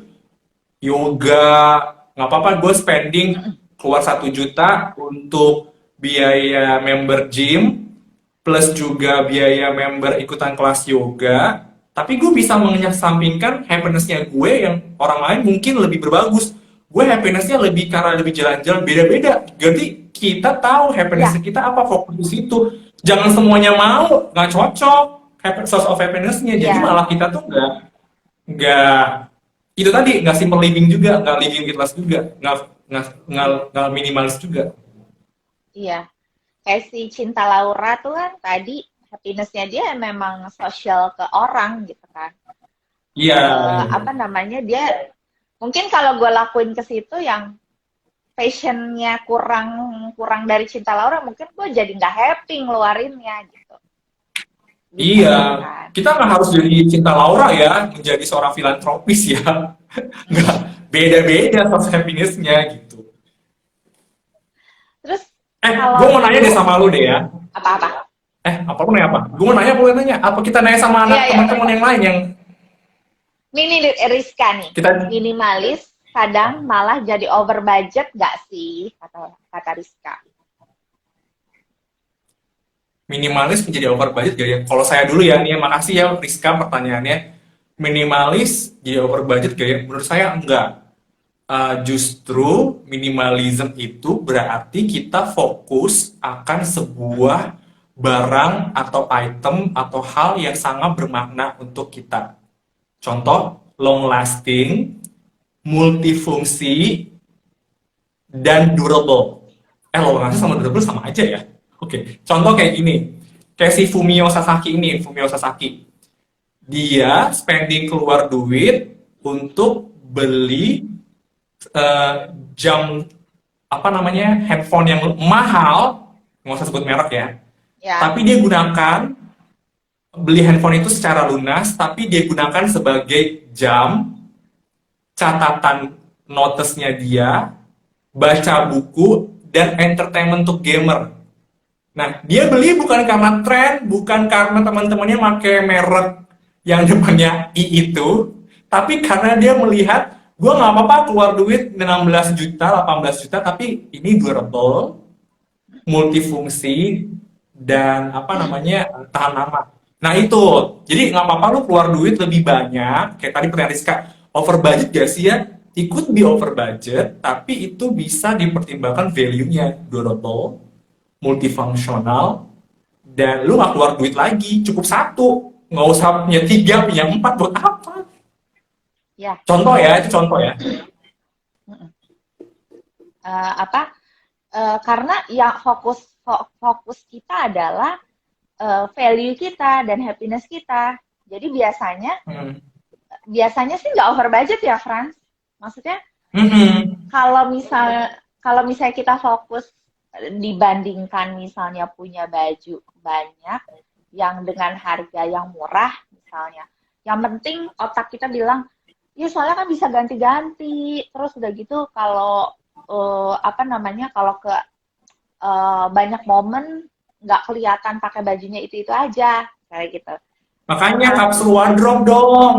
yoga, nggak apa-apa gue spending keluar 1 juta untuk biaya member gym plus juga biaya member ikutan kelas yoga, tapi gue bisa mengesampingkan happiness-nya gue yang orang lain mungkin lebih berbagus. Gue happiness-nya lebih karena lebih jalan-jalan, beda-beda. Jadi kita tahu happiness ya, kita apa, fokus di situ. Jangan semuanya mau, nggak cocok source of happiness-nya. Jadi ya, malah kita tuh nggak itu tadi, nggak simple living juga, nggak living with less juga, nggak minimalis juga. iya. Kayak si Cinta Laura tuh kan tadi happiness-nya dia memang sosial ke orang gitu kan. Iya. Apa namanya, dia mungkin kalau gue lakuin ke situ yang passionnya kurang kurang dari Cinta Laura, mungkin gue jadi nggak happy ngeluarinnya gitu. Bisa Iya, kan? kita nggak harus jadi Cinta Laura ya, menjadi seorang filantropis ya. Nggak, beda-beda source happiness-nya gitu. Terus Gue Kalau mau nanya deh dulu sama lu deh ya. apa-apa? Apa lu nanya apa? Gue mau nanya, boleh nanya. Apa kita nanya sama Iya, anak iya. teman-teman yang lain yang Ini Rizka nih, kita minimalis kadang malah jadi over budget nggak sih, kata kata Rizka. minimalis menjadi over budget gak ya? Kalau saya dulu ya, nih makasih ya Rizka pertanyaannya. Minimalis jadi over budget gak ya? Menurut saya enggak. Justru minimalism itu berarti kita fokus akan sebuah barang atau item atau hal yang sangat bermakna untuk kita. Contoh, long lasting, multifungsi, dan durable. Long lasting sama durable sama aja ya. Oke, contoh kayak gini. Kayak si Fumio Sasaki ini, Fumio Sasaki. Dia spending keluar duit untuk beli eh, jam apa namanya handphone yang mahal, nggak usah sebut merek ya, Ya, tapi dia gunakan beli handphone itu secara lunas, tapi dia gunakan sebagai jam, catatan notesnya dia, baca buku, dan entertainment untuk gamer. Nah, dia beli bukan karena tren, bukan karena teman-temannya pakai merek yang depannya I itu, tapi karena dia melihat, gue nggak apa-apa keluar duit 16 juta, 18 juta, tapi ini durable, multifungsi, dan apa namanya, tahan lama. Nah itu, jadi nggak apa-apa lu keluar duit lebih banyak, kayak tadi pertanyaan Rizka, over budget gak sih ya? Ikut be over budget, tapi itu bisa dipertimbangkan value-nya, durable, multifungsional, dan lu nggak keluar duit lagi, cukup satu, nggak usah punya tiga, punya empat, buat apa? ya. Contoh ya, itu contoh ya. Apa? Karena yang fokus kita adalah value kita dan happiness kita. Jadi biasanya Hmm. biasanya sih nggak over budget ya, Franz. Maksudnya Hmm. kalau misalnya kita fokus dibandingkan misalnya punya baju banyak yang dengan harga yang murah misalnya. Yang penting otak kita bilang, ya soalnya kan bisa ganti-ganti. Terus udah gitu kalau apa namanya kalau ke banyak momen nggak kelihatan pakai bajunya itu aja kayak gitu. Makanya Nah, kapsul wardrobe dong.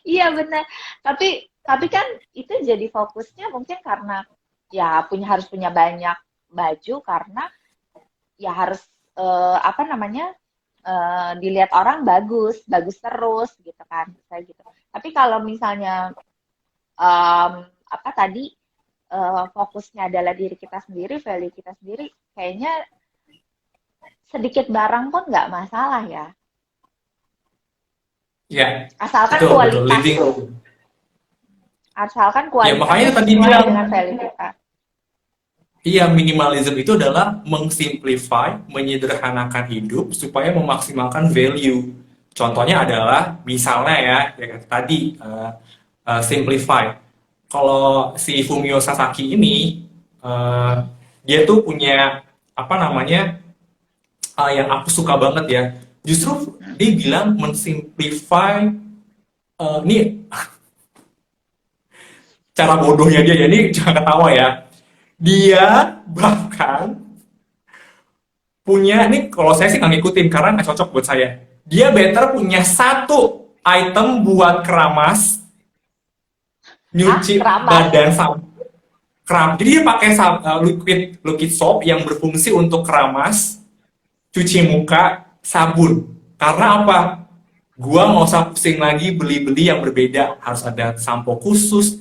iya benar. Tapi kan itu jadi fokusnya mungkin karena ya harus punya banyak baju karena ya harus apa namanya dilihat orang bagus, bagus terus gitu kan, kayak gitu. Tapi kalau misalnya apa tadi fokusnya adalah diri kita sendiri, value kita sendiri, kayaknya sedikit barang pun nggak masalah ya, Ya, asalkan betul, betul. kualitas, Living. asalkan Ya, makanya kualitasnya tadi sesuai bilang, dengan value kita. iya, minimalism itu adalah mengsimplify, menyederhanakan hidup supaya memaksimalkan value. Contohnya adalah, misalnya ya, kayak tadi, simplify. Kalau si Fumio Sasaki ini, eh, dia tuh punya, apa namanya, yang aku suka banget ya. Justru dia bilang mensimplify, ini cara bodohnya dia, ya, ini jangan ketawa ya. Dia bahkan punya, ini kalau saya sih nggak ngikutin karena nggak cocok buat saya. Dia better punya satu item buat keramas, Hah, nyuci keramas? badan sama keram. Jadi dia pakai liquid liquid soap yang berfungsi untuk keramas, cuci muka, sabun. Karena apa? Gua nggak usah pusing lagi beli-beli yang berbeda. Harus ada sampo khusus,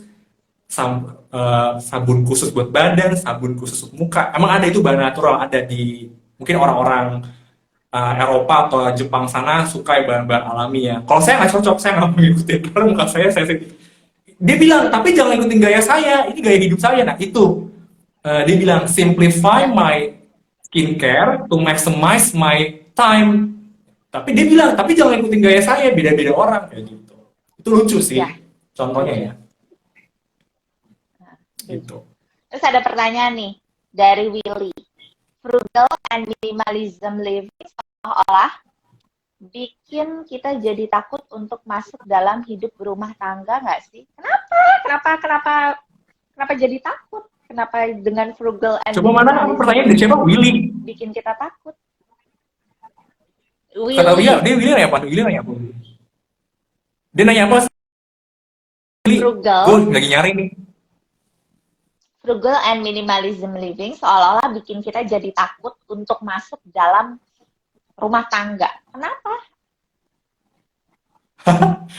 sabun khusus buat badan, sabun khusus untuk muka. Emang ada itu bahan natural, ada di mungkin orang-orang Eropa atau Jepang sana suka bahan-bahan alami ya. Kalau saya nggak cocok, saya nggak mengikuti karena muka saya sensitif. Dia bilang, tapi jangan ikutin gaya saya, ini gaya hidup saya. Nah itu, dia bilang simplify Ya, my skincare to maximize my time. Tapi dia bilang, tapi jangan ikutin gaya saya, beda-beda orang kayak gitu. Itu lucu ya. sih, contohnya ya, Nah, gitu. terus ada pertanyaan nih dari Willy. Frugal and minimalism living seolah-olah bikin kita jadi takut untuk masuk dalam hidup berumah tangga nggak sih? Kenapa? Kenapa? Kenapa? Kenapa jadi takut? Kenapa dengan frugal and Coba mana minimalism pertanyaan dari siapa? Willy. bikin kita takut? Kata Willy, Willy, dia Willy nanya apa? Willy nanya apa? Dia nanya apa? Willy, gue frugal, lagi nyari nih. frugal and minimalism living seolah-olah bikin kita jadi takut untuk masuk dalam rumah tangga. Kenapa?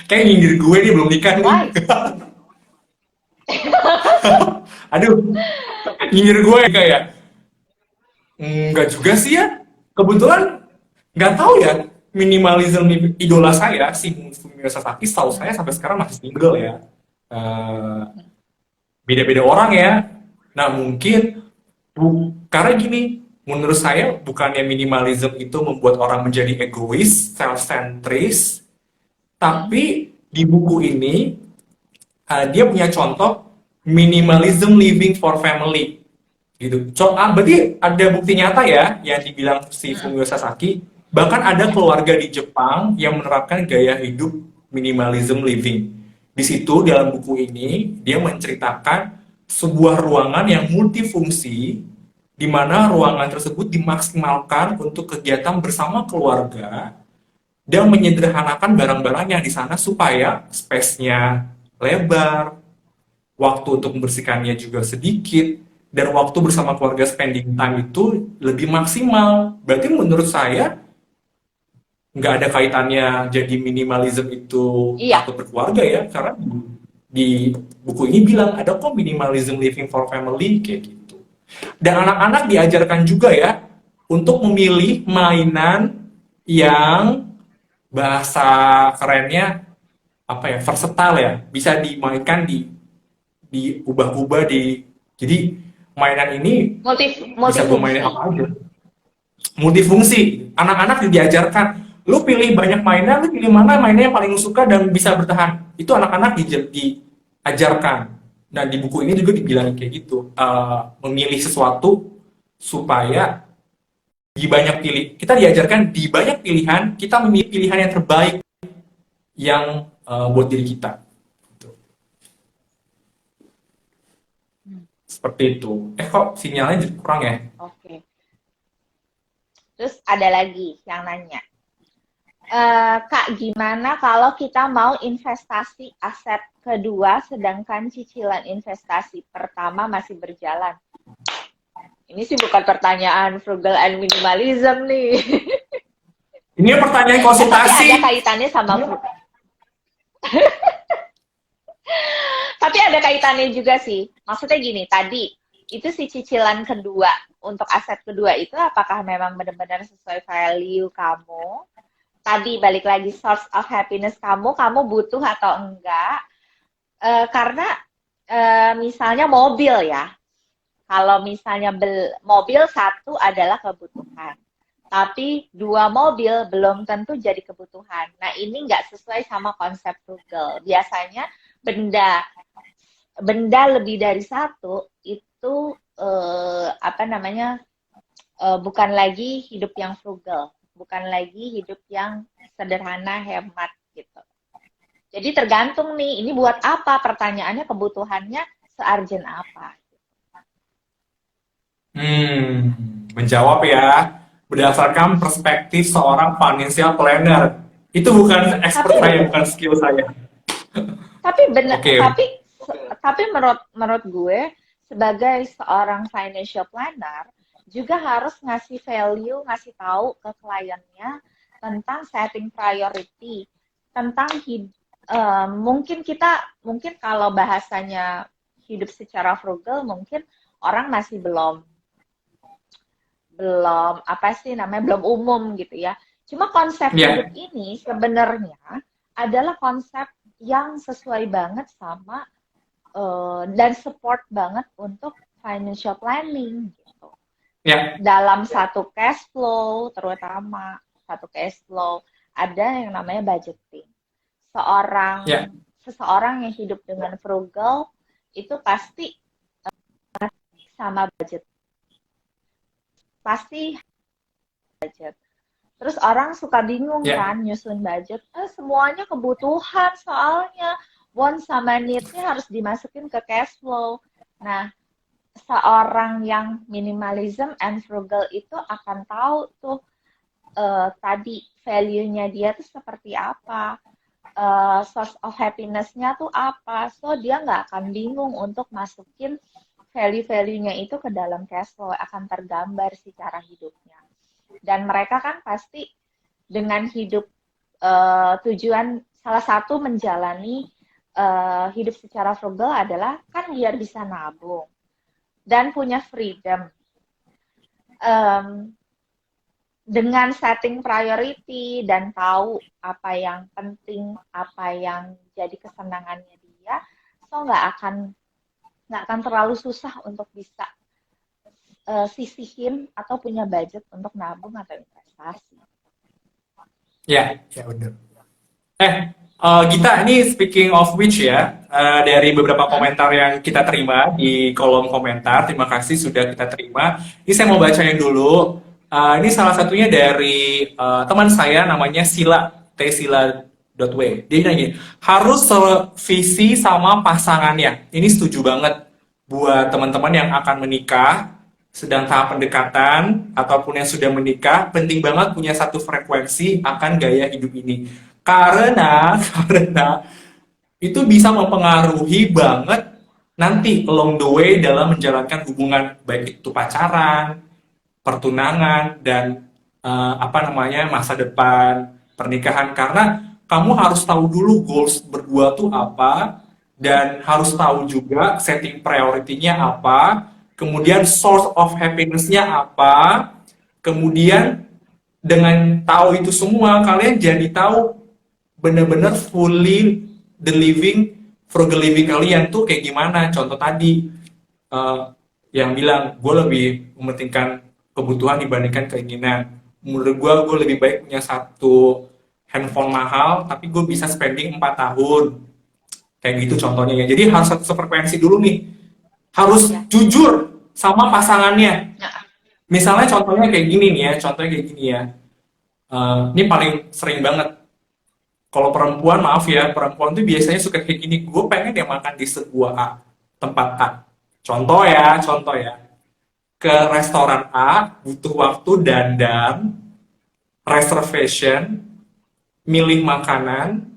Kayak nyindir gue nih belum nikah nih. Why? Aduh, nyindir gue kayak enggak juga sih ya. Kebetulan nggak tahu ya, minimalism idola saya si Fumio Sasaki, setahu saya sampai sekarang masih single ya. Eh, Beda-beda orang ya. Nah mungkin karena gini, menurut saya bukannya minimalism itu membuat orang menjadi egois, self-centris, tapi di buku ini dia punya contoh minimalism living for family gitu. Berarti ada bukti nyata ya yang dibilang si Fumio Sasaki. Bahkan ada keluarga di Jepang yang menerapkan gaya hidup minimalism living. Di situ dalam buku ini dia menceritakan sebuah ruangan yang multifungsi di mana ruangan tersebut dimaksimalkan untuk kegiatan bersama keluarga dan menyederhanakan barang-barang yang di sana supaya space-nya lebar, waktu untuk membersihkannya juga sedikit, dan waktu bersama keluarga spending time itu lebih maksimal. Berarti menurut saya nggak ada kaitannya jadi minimalism itu Iya. takut berkeluarga ya, karena di buku ini bilang ada kok minimalism living for family kayak gitu. Dan anak-anak diajarkan juga ya untuk memilih mainan yang bahasa kerennya apa ya, versatile ya, bisa dimainkan diubah-ubah jadi mainan ini bisa gue mainin Multifungsi. apa aja, multifungsi. Anak-anak diajarkan, lu pilih banyak mainan, lu pilih mana mainnya yang paling lu suka dan bisa bertahan, itu anak-anak diajarkan. Nah di buku ini juga dibilang kayak gitu, memilih sesuatu supaya di banyak pilih, kita diajarkan di banyak pilihan kita memilih pilihan yang terbaik yang buat diri kita. Seperti itu. Kok sinyalnya jadi kurang ya? Oke. Terus ada lagi yang nanya, Kak, gimana kalau kita mau investasi aset kedua sedangkan cicilan investasi pertama masih berjalan? Ini sih bukan pertanyaan frugal and minimalism nih. Ini pertanyaan Tapi konsultasi. ada kaitannya sama Tapi ada kaitannya juga sih. Maksudnya gini, tadi itu si cicilan kedua untuk aset kedua itu apakah memang benar-benar sesuai value kamu? Tadi balik lagi source of happiness kamu butuh atau enggak? Karena misalnya mobil ya, kalau misalnya mobil satu adalah kebutuhan, tapi dua mobil belum tentu jadi kebutuhan. Nah ini nggak sesuai sama konsep frugal. Biasanya benda lebih dari satu itu bukan lagi hidup yang frugal, bukan lagi hidup yang sederhana, hemat gitu. Jadi tergantung nih, ini buat apa? Pertanyaannya, kebutuhannya searjen apa? Menjawab ya berdasarkan perspektif seorang financial planner. Itu bukan expert saya, bukan skill saya. Tapi benar, Oke. tapi menurut gue sebagai seorang financial planner juga harus ngasih value, ngasih tahu ke kliennya tentang setting priority, tentang mungkin kalau bahasanya hidup secara frugal mungkin orang masih belum belum umum gitu ya. Cuma konsep hidup ini sebenarnya adalah konsep yang sesuai banget sama dan support banget untuk financial planning gitu. Dalam satu cash flow, terutama satu cash flow, ada yang namanya budgeting. Seseorang yang hidup dengan frugal itu pasti sama budget. Pasti budget. Terus orang suka bingung kan nyusun budget. Semuanya kebutuhan soalnya. Want sama need-nya harus dimasukin ke cash flow. Nah, seorang yang minimalism and frugal itu akan tahu tuh tadi value-nya dia tuh seperti apa, source of happiness-nya tuh apa. So dia nggak akan bingung untuk masukin value-value-nya itu ke dalam cash flow, akan tergambar sih cara hidupnya. Dan mereka kan pasti dengan hidup tujuan salah satu menjalani hidup secara frugal adalah kan biar bisa nabung dan punya freedom. Dengan setting priority dan tahu apa yang penting, apa yang jadi kesenangannya dia, so nggak akan terlalu susah untuk bisa sisihin atau punya budget untuk nabung atau investasi. Ya, ya benar. Gita, ini speaking of which ya, dari beberapa komentar yang kita terima di kolom komentar, terima kasih sudah kita terima. Ini saya mau bacain dulu. Ini salah satunya dari teman saya namanya Sila, tsila.w. Dia nanya, harus sevisi sama pasangannya. Ini setuju banget buat teman-teman yang akan menikah, sedang tahap pendekatan, ataupun yang sudah menikah, penting banget punya satu frekuensi akan gaya hidup ini. Karena itu bisa mempengaruhi banget nanti along the way dalam menjalankan hubungan, baik itu pacaran, pertunangan, dan apa namanya, masa depan pernikahan. Karena kamu harus tahu dulu goals berdua tuh apa, dan harus tahu juga setting priority-nya apa, kemudian source of happiness-nya apa, kemudian dengan tahu itu semua kalian jadi tahu benar-benar fully the living frugal living kalian tuh kayak gimana. Contoh tadi yang bilang gue lebih mementingkan kebutuhan dibandingkan keinginan. Menurut gue lebih baik punya satu handphone mahal tapi gue bisa spending 4 tahun kayak gitu contohnya ya. Jadi harus satu frekuensi dulu nih, harus jujur sama pasangannya. Misalnya contohnya kayak gini nih ya, contohnya kayak gini ya. Ini paling sering banget. Kalau perempuan, maaf ya, perempuan tuh biasanya suka kayak gini. Gue pengen dia makan di sebuah tempat A. Contoh ya. Ke restoran A, butuh waktu dandan, reservation, milih makanan.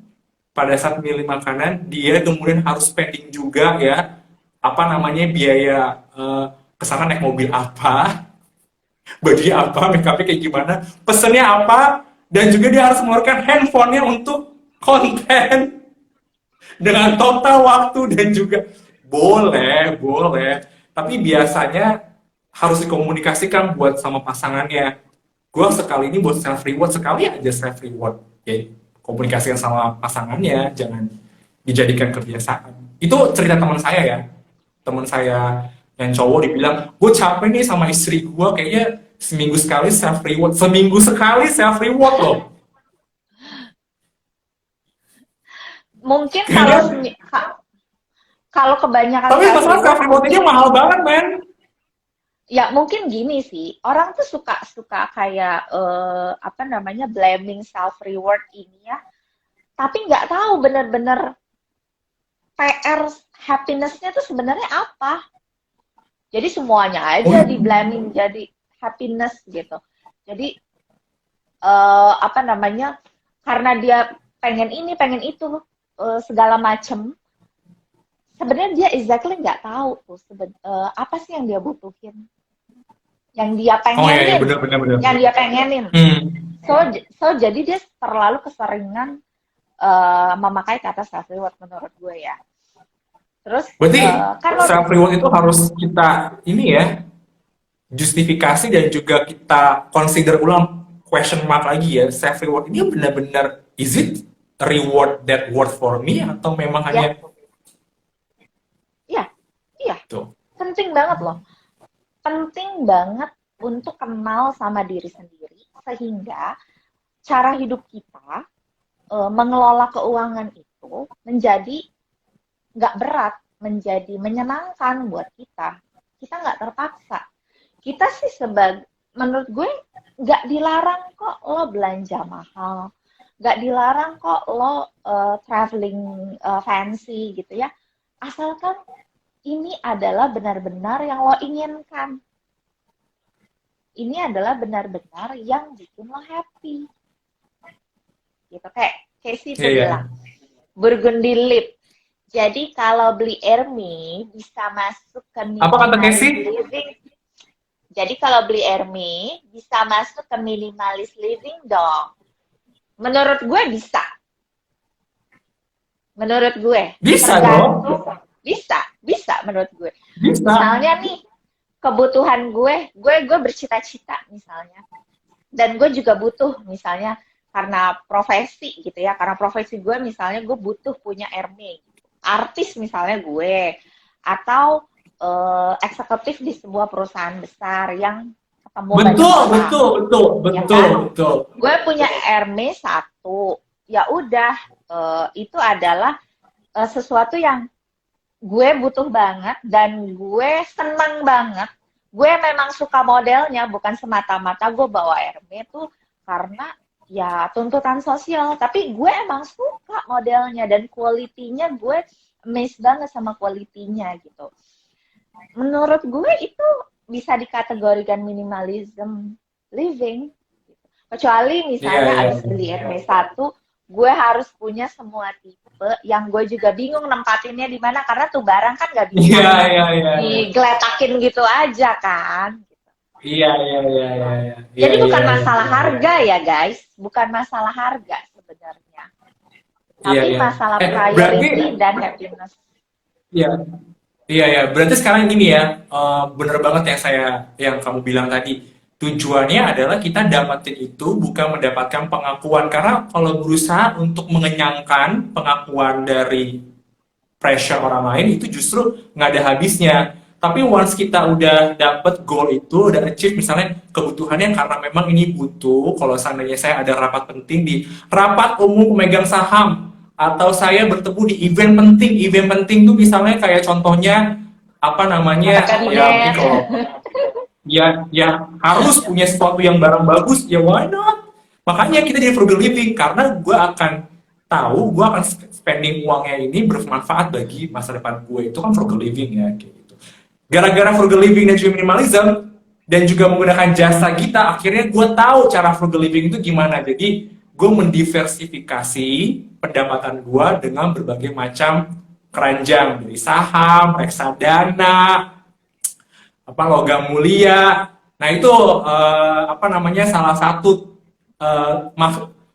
Pada saat milih makanan, dia kemudian harus spending juga ya. Apa namanya, biaya kesana naik mobil apa, baju apa, make upnya kayak gimana, pesennya apa, dan juga dia harus mengeluarkan handphonenya untuk konten dengan total waktu. Dan juga boleh, tapi biasanya harus dikomunikasikan buat sama pasangannya. Gue sekali ini buat self reward, sekali aja self reward ya, komunikasikan sama pasangannya, jangan dijadikan kebiasaan. Itu cerita teman saya yang cowok, dibilang gue capek nih sama istri gue, kayaknya seminggu sekali self reward loh. Mungkin Kan? kalau kebanyakan Tapi masalah self rewardnya mahal banget, men. ya mungkin gini sih, orang tuh suka kayak apa namanya, blaming self reward ini ya, tapi nggak tahu bener-bener PR happiness-nya tuh sebenarnya apa. Jadi semuanya aja di blaming jadi happiness gitu. Jadi apa namanya, karena dia pengen ini pengen itu segala macem, sebenarnya dia exactly nggak tahu tuh apa sih yang dia butuhin, yang dia pengenin, Bener. yang dia pengenin. So jadi dia terlalu keseringan memakai kata self reward menurut gue ya. Terus berarti self reward itu harus kita ini ya, justifikasi dan juga kita consider ulang, question mark lagi ya, self reward ini benar-benar is it reward that worth for me, atau memang hanya iya tuh. Penting banget loh, penting banget untuk kenal sama diri sendiri sehingga cara hidup kita mengelola keuangan itu menjadi nggak berat, menjadi menyenangkan buat kita nggak terpaksa. Kita sih menurut gue nggak dilarang kok lo belanja mahal, nggak dilarang kok lo traveling fancy gitu ya, asalkan ini adalah benar-benar yang lo inginkan. Ini adalah benar-benar yang bikin lo happy. Gitu, kayak Casey tuh Iya, iya. bilang, Burgundy Lip. Jadi kalau beli Hermes bisa masuk ke Apa kata minimalis Casey? living. Jadi kalau beli Hermes bisa masuk ke minimalis living dong. Menurut gue bisa. Menurut gue Bisa dong. tergantung, bisa menurut gue. Bisa. Misalnya nih kebutuhan gue bercita-cita misalnya, dan gue juga butuh misalnya karena profesi gitu ya, karena profesi gue misalnya gue butuh punya Hermes, artis misalnya gue, atau eksekutif di sebuah perusahaan besar yang ketemu banyak Betul, orang, betul, betul, ya betul, kan? betul. Gue punya Hermes satu, ya udah, itu adalah sesuatu yang gue butuh banget dan gue senang banget. Gue memang suka modelnya, bukan semata-mata gue bawa Hermes tuh karena ya tuntutan sosial, tapi gue emang suka modelnya dan kualitinya, gue amazed banget sama kualitinya gitu. Menurut gue itu bisa dikategorikan minimalism living. Kecuali Iya, misalnya iya, abis beli Hermes satu, gue harus punya semua tipe yang gue juga bingung nempatinnya di mana karena tuh barang kan gak bisa iya, iya, iya, iya, digeletakin gitu aja kan. iya, iya, iya, iya, iya, Jadi iya, bukan iya, masalah iya, iya, harga ya guys, bukan masalah harga sebenarnya, iya, tapi iya. masalah Berarti, priority dan happiness. iya, iya, iya. Berarti sekarang gini ya, bener banget yang kamu bilang tadi. Tujuannya adalah kita dapatin itu bukan mendapatkan pengakuan. Karena kalau berusaha untuk mengenyangkan pengakuan dari pressure orang lain itu justru nggak ada habisnya. Tapi once kita udah dapet goal itu, udah achieve misalnya kebutuhannya karena memang ini butuh, kalau seandainya saya ada rapat penting di rapat umum pemegang saham, atau saya bertemu di event penting tuh misalnya kayak contohnya apa Ada namanya ya mungkin kabinet. kalau ya harus punya sesuatu yang barang bagus ya why not, makanya kita jadi frugal living karena gue akan tahu gue akan spending uangnya ini bermanfaat bagi masa depan gue, itu kan frugal living ya kayak gitu. Gara-gara frugal living dan juga minimalism dan juga menggunakan jasa kita, akhirnya gue tahu cara frugal living itu gimana, jadi gue mendiversifikasi pendapatan gue dengan berbagai macam keranjang dari saham, reksadana, apa logam mulia. Nah itu apa namanya salah satu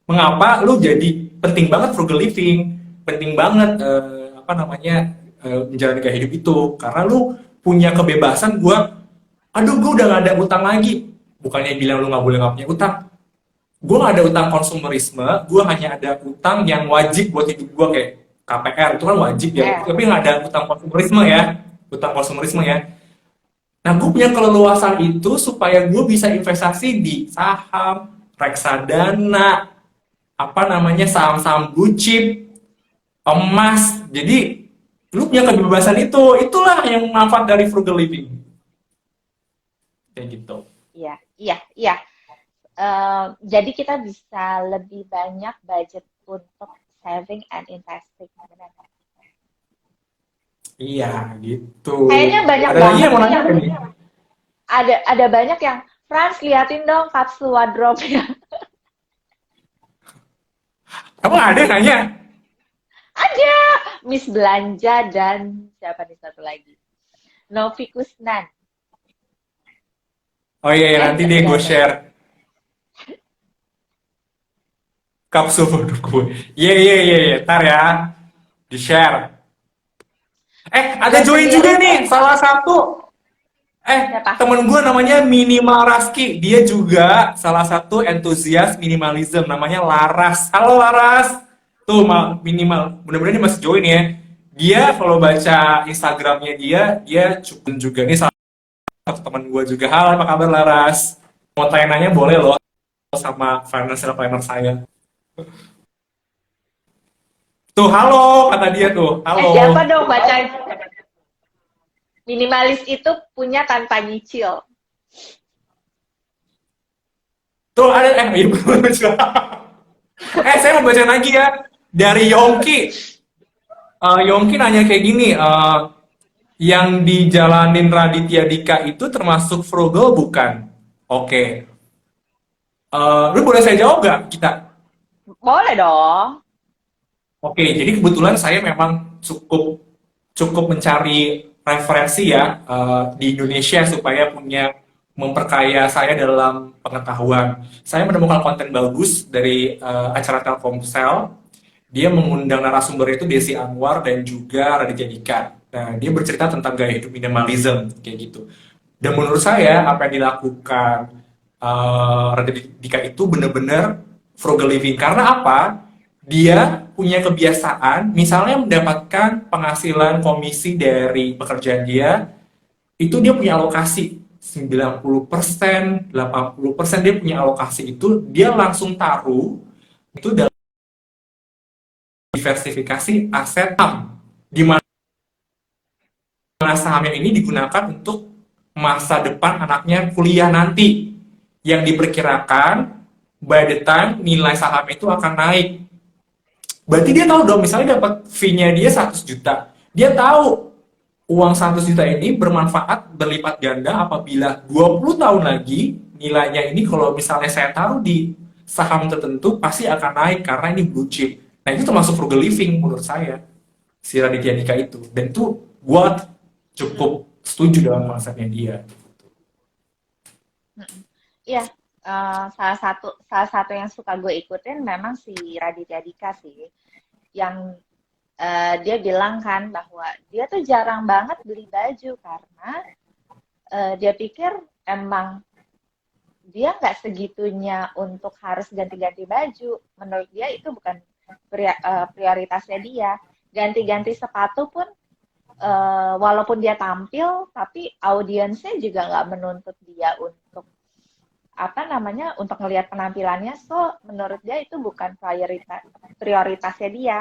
mengapa lu jadi penting banget frugal living, penting banget apa namanya menjalani gaya hidup itu karena lu punya kebebasan. Aduh gue udah gak ada utang lagi, bukannya bilang lu nggak boleh nggak punya utang, gue gak ada utang konsumerisme, gue hanya ada utang yang wajib buat hidup gue kayak KPR itu kan wajib ya, Ya, tapi nggak ada utang konsumerisme ya, utang konsumerisme ya. Nah, gue punya keleluasan itu supaya gue bisa investasi di saham, reksadana, apa namanya, saham-saham blue chip, emas. Jadi, lu punya kebebasan itu. Itulah yang manfaat dari frugal living. Kayak gitu. iya, iya, iya. Jadi kita bisa lebih banyak budget untuk saving and investing. Benar. Iya, gitu. Kayaknya banyak Ada lagi banget yang mau nih nanya yang nih? ada banyak yang Frans liatin dong kapsul wardrobe-nya. Kamu ada yang nanya? Ada Miss Belanja dan siapa nih satu lagi? Novi Kusnan. Oh iya, iya, nanti deh Udah gue ada. share kapsul produk gue. Iya, iya, iya, iya. Ntar ya, di-share. Ada Gue join sendiri juga nih, salah satu. siapa? Temen gue namanya Minimal Raski. Dia juga salah satu entusias minimalism. Namanya Laras. Halo Laras. Tuh, minimal. Mudah-mudahan dia masih join ya. Dia kalau baca Instagramnya dia cukup juga. Ini salah satu teman gue juga. Halo, apa kabar Laras? Mau tanya-nanya boleh loh sama financial planner saya. Tuh, halo, kata dia tuh. Siapa Halo. dong bacain? Minimalis itu punya tanpa nyicil. Tuh, ada, iya betul. Saya mau baca lagi ya. Dari Yongki. Yongki nanya kayak gini, yang dijalanin Raditya Dika itu termasuk frugal bukan? Oke. Lu boleh saya jawab nggak, kita? Boleh dong. Oke, jadi kebetulan saya memang cukup cukup mencari referensi ya di Indonesia supaya punya memperkaya saya dalam pengetahuan. Saya menemukan konten bagus dari acara Telkomsel. Dia mengundang narasumber itu Desi Anwar dan juga Raditya Dika. Nah, dia bercerita tentang gaya hidup minimalism kayak gitu. Dan menurut saya apa yang dilakukan Raditya Dika itu benar-benar frugal living. Karena apa? Dia punya kebiasaan, misalnya mendapatkan penghasilan komisi dari pekerjaan dia, itu dia punya alokasi 90%, 80% dia punya alokasi itu, dia langsung taruh itu dalam diversifikasi aset saham, di mana sahamnya ini digunakan untuk masa depan anaknya kuliah nanti, yang diperkirakan by the time nilai saham itu akan naik. Berarti dia tahu dong, misalnya dapat fee-nya dia 100 juta. Dia tahu uang 100 juta ini bermanfaat berlipat ganda apabila 20 tahun lagi nilainya ini kalau misalnya saya taruh di saham tertentu pasti akan naik karena ini blue chip. Nah itu termasuk frugal living menurut saya, si Raditya Dika itu. Dan itu gue cukup setuju dengan konsepnya dia. Iya, salah satu yang suka gue ikutin memang si Raditya Dika sih, yang dia bilang kan bahwa dia tuh jarang banget beli baju karena dia pikir emang dia nggak segitunya untuk harus ganti-ganti baju. Menurut dia itu bukan prioritasnya dia. Ganti-ganti sepatu pun walaupun dia tampil, tapi audiensnya juga nggak menuntut dia untuk apa namanya untuk ngelihat penampilannya. So menurut dia itu bukan prioritasnya dia.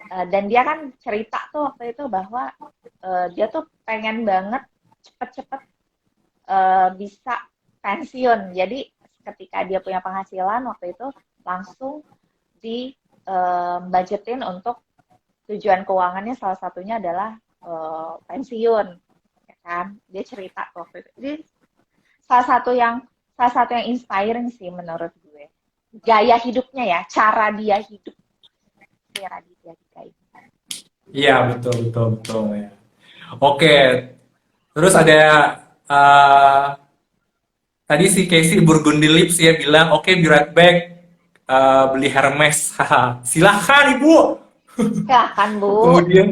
Dan dia kan cerita tuh waktu itu bahwa dia tuh pengen banget cepet-cepet bisa pensiun. Jadi ketika dia punya penghasilan waktu itu langsung di budgetin untuk tujuan keuangannya, salah satunya adalah pensiun, ya kan? Dia cerita waktu itu. Jadi salah satu yang inspiring sih menurut gue. Gaya hidupnya ya, cara dia hidup si Raditya Dika ini. Iya, betul, betul, betul ya. Oke, terus ada uh, tadi si Casey Burgundy Lips ya bilang, oke, be right back, beli Hermes. Haha. Silahkan Ibu. Silahkan Bu. Kemudian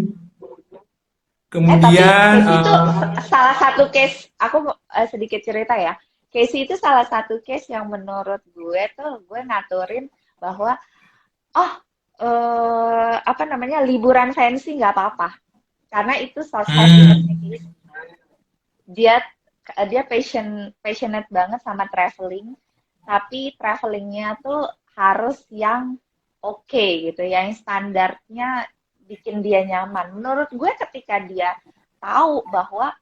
Tapi kemudian Casey itu salah satu case, aku sedikit cerita ya. Casey itu salah satu case yang menurut gue tuh gue ngaturin bahwa oh apa namanya liburan fancy nggak apa-apa karena itu source happinessnya hmm, Casey. Dia dia passionate banget sama traveling, tapi travelingnya tuh harus yang oke gitu, yang standarnya bikin dia nyaman. Menurut gue ketika dia tahu bahwa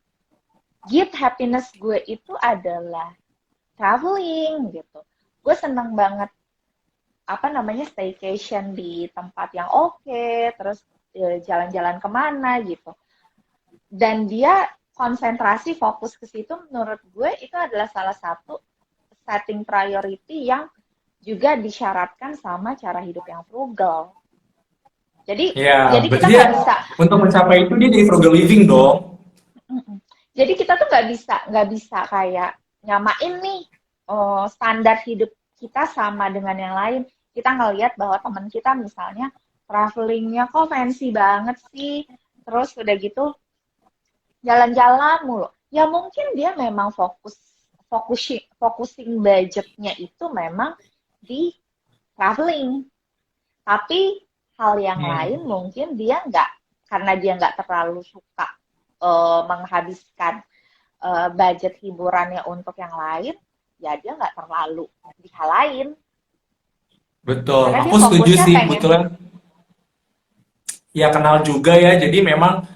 gift happiness gue itu adalah traveling gitu, gue seneng banget apa namanya staycation di tempat yang oke, terus jalan-jalan kemana gitu. Dan dia konsentrasi fokus ke situ, menurut gue itu adalah salah satu setting priority yang juga disyaratkan sama cara hidup yang frugal. Jadi ya, jadi kita berarti dia nggak bisa. untuk mencapai itu dia di frugal living dong. Jadi kita tuh nggak bisa kayak nyamain nih standar hidup kita sama dengan yang lain. Kita ngelihat bahwa teman kita misalnya travelingnya kok fancy banget sih, terus udah gitu jalan-jalan mulu. Ya mungkin dia memang focusing budgetnya itu memang di traveling. Tapi hal yang lain Hmm, mungkin dia nggak, karena dia nggak terlalu suka menghabiskan budget hiburannya untuk yang lain, ya dia nggak terlalu di hal lain. betul. Karena dia Aku setuju fokusnya sih pengen kebetulan. Ya kenal juga ya. Jadi memang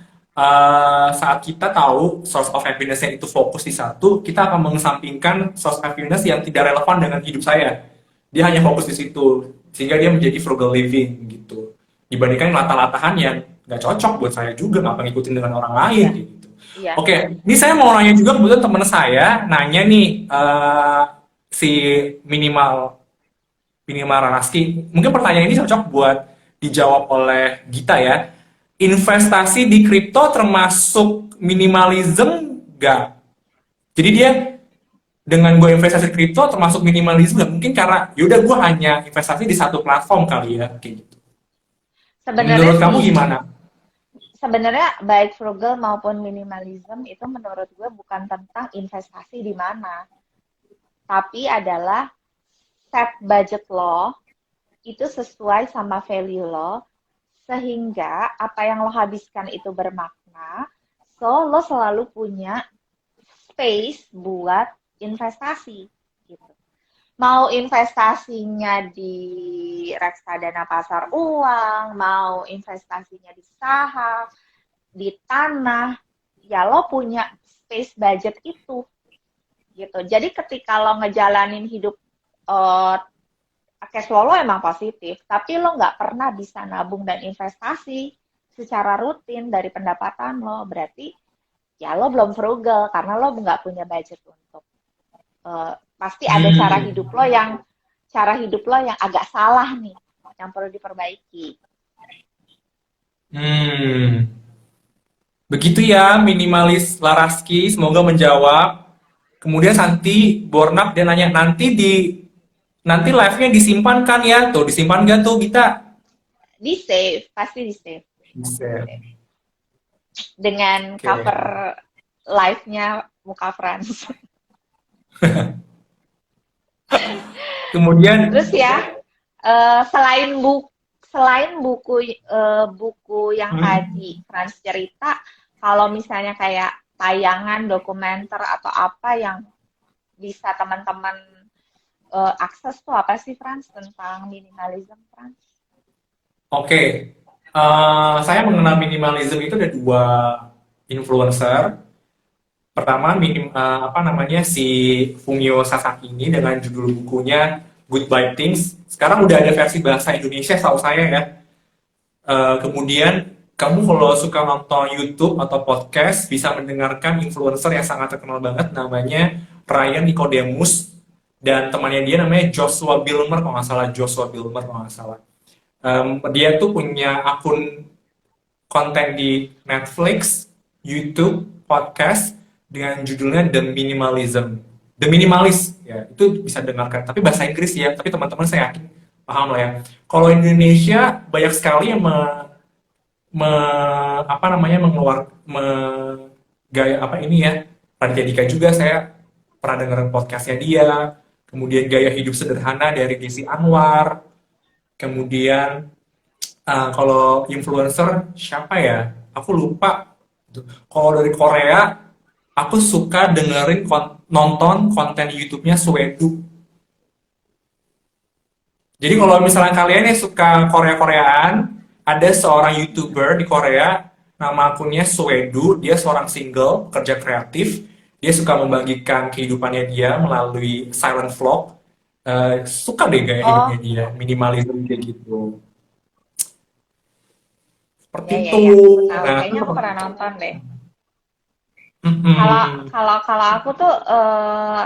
saat kita tahu source of happiness-nya itu fokus di satu, kita akan mengesampingkan source of happiness yang tidak relevan dengan hidup saya. Dia hanya fokus di situ, sehingga dia menjadi frugal living gitu. Dibandingkan latah-latahan yang nggak cocok buat saya juga, nggak ngikutin dengan orang lain Iya, gitu. iya. Oke, ini saya mau nanya juga, kebetulan teman saya nanya nih, si minimal minimal Raraski, mungkin pertanyaan ini cocok buat dijawab oleh Gita ya. Investasi di kripto termasuk minimalism nggak? Jadi dia dengan gue investasi di kripto termasuk minimalism nggak? Mungkin karena yaudah gue hanya investasi di satu platform kali ya, kayak gitu. Sebenarnya Menurut kamu sih, gimana? sebenarnya baik frugal maupun minimalism itu menurut gue bukan tentang investasi di mana, tapi adalah set budget lo itu sesuai sama value lo, sehingga apa yang lo habiskan itu bermakna, so lo selalu punya space buat investasi gitu. Mau investasinya di reksadana pasar uang, mau investasinya di saham, di tanah, ya lo punya space budget itu gitu. Jadi ketika lo ngejalanin hidup uh, cash flow lo emang positif, tapi lo nggak pernah bisa nabung dan investasi secara rutin dari pendapatan lo, berarti ya lo belum frugal karena lo nggak punya budget untuk pasti ada Hmm, cara hidup lo yang agak salah nih, yang perlu diperbaiki. hmm. Begitu ya, minimalis Laraski. Semoga menjawab. Kemudian Santi Bornap dia nanya, nanti live-nya disimpan kan ya? Tuh, disimpan nggak tuh kita? Di save, pasti di save, Bisa. di save. Dengan Oke. cover live-nya Muka Frans. Kemudian, Terus ya, selain buku buku yang hmm, tadi Frans cerita, kalau misalnya kayak tayangan dokumenter atau apa yang bisa teman-teman akses tuh apa sih Frans tentang minimalism Frans? oke. Saya mengenal minimalism itu ada dua influencer. Pertama, apa namanya, si Fumio Sasaki ini dengan judul bukunya Goodbye Things. Sekarang udah ada versi bahasa Indonesia, setahu saya ya. Kemudian kamu kalau suka nonton YouTube atau podcast bisa mendengarkan influencer yang sangat terkenal banget namanya Ryan Nicodemus dan temannya dia namanya Joshua Bilmer kalau nggak salah, Joshua Bilmer kalau nggak salah. Dia tuh punya akun konten di Netflix, YouTube, podcast dengan judulnya The Minimalism. The Minimalist ya, itu bisa dengarkan. Tapi bahasa Inggris ya, tapi teman-teman saya yakin paham lah ya. Kalau Indonesia banyak sekali yang apa namanya gaya apa ini ya, Raditya Dika juga saya pernah dengerin podcastnya dia, kemudian gaya hidup sederhana dari Desi Anwar, kemudian kalau influencer siapa ya, aku lupa. Kalau dari Korea aku suka dengerin nonton konten YouTube-nya Suedu. Jadi kalau misalnya kalian yang suka Korea-Koreaan, ada seorang YouTuber di Korea, nama akunnya Suedu, dia seorang single, kerja kreatif, dia suka membagikan kehidupannya dia melalui silent vlog. Suka deh gaya hidupnya Oh, dia, minimalism kayak gitu. Seperti ya ya itu. ya, aku tahu. Nah, Kayaknya aku pernah nonton deh. Kalau mm-mm. kalau kalau aku tuh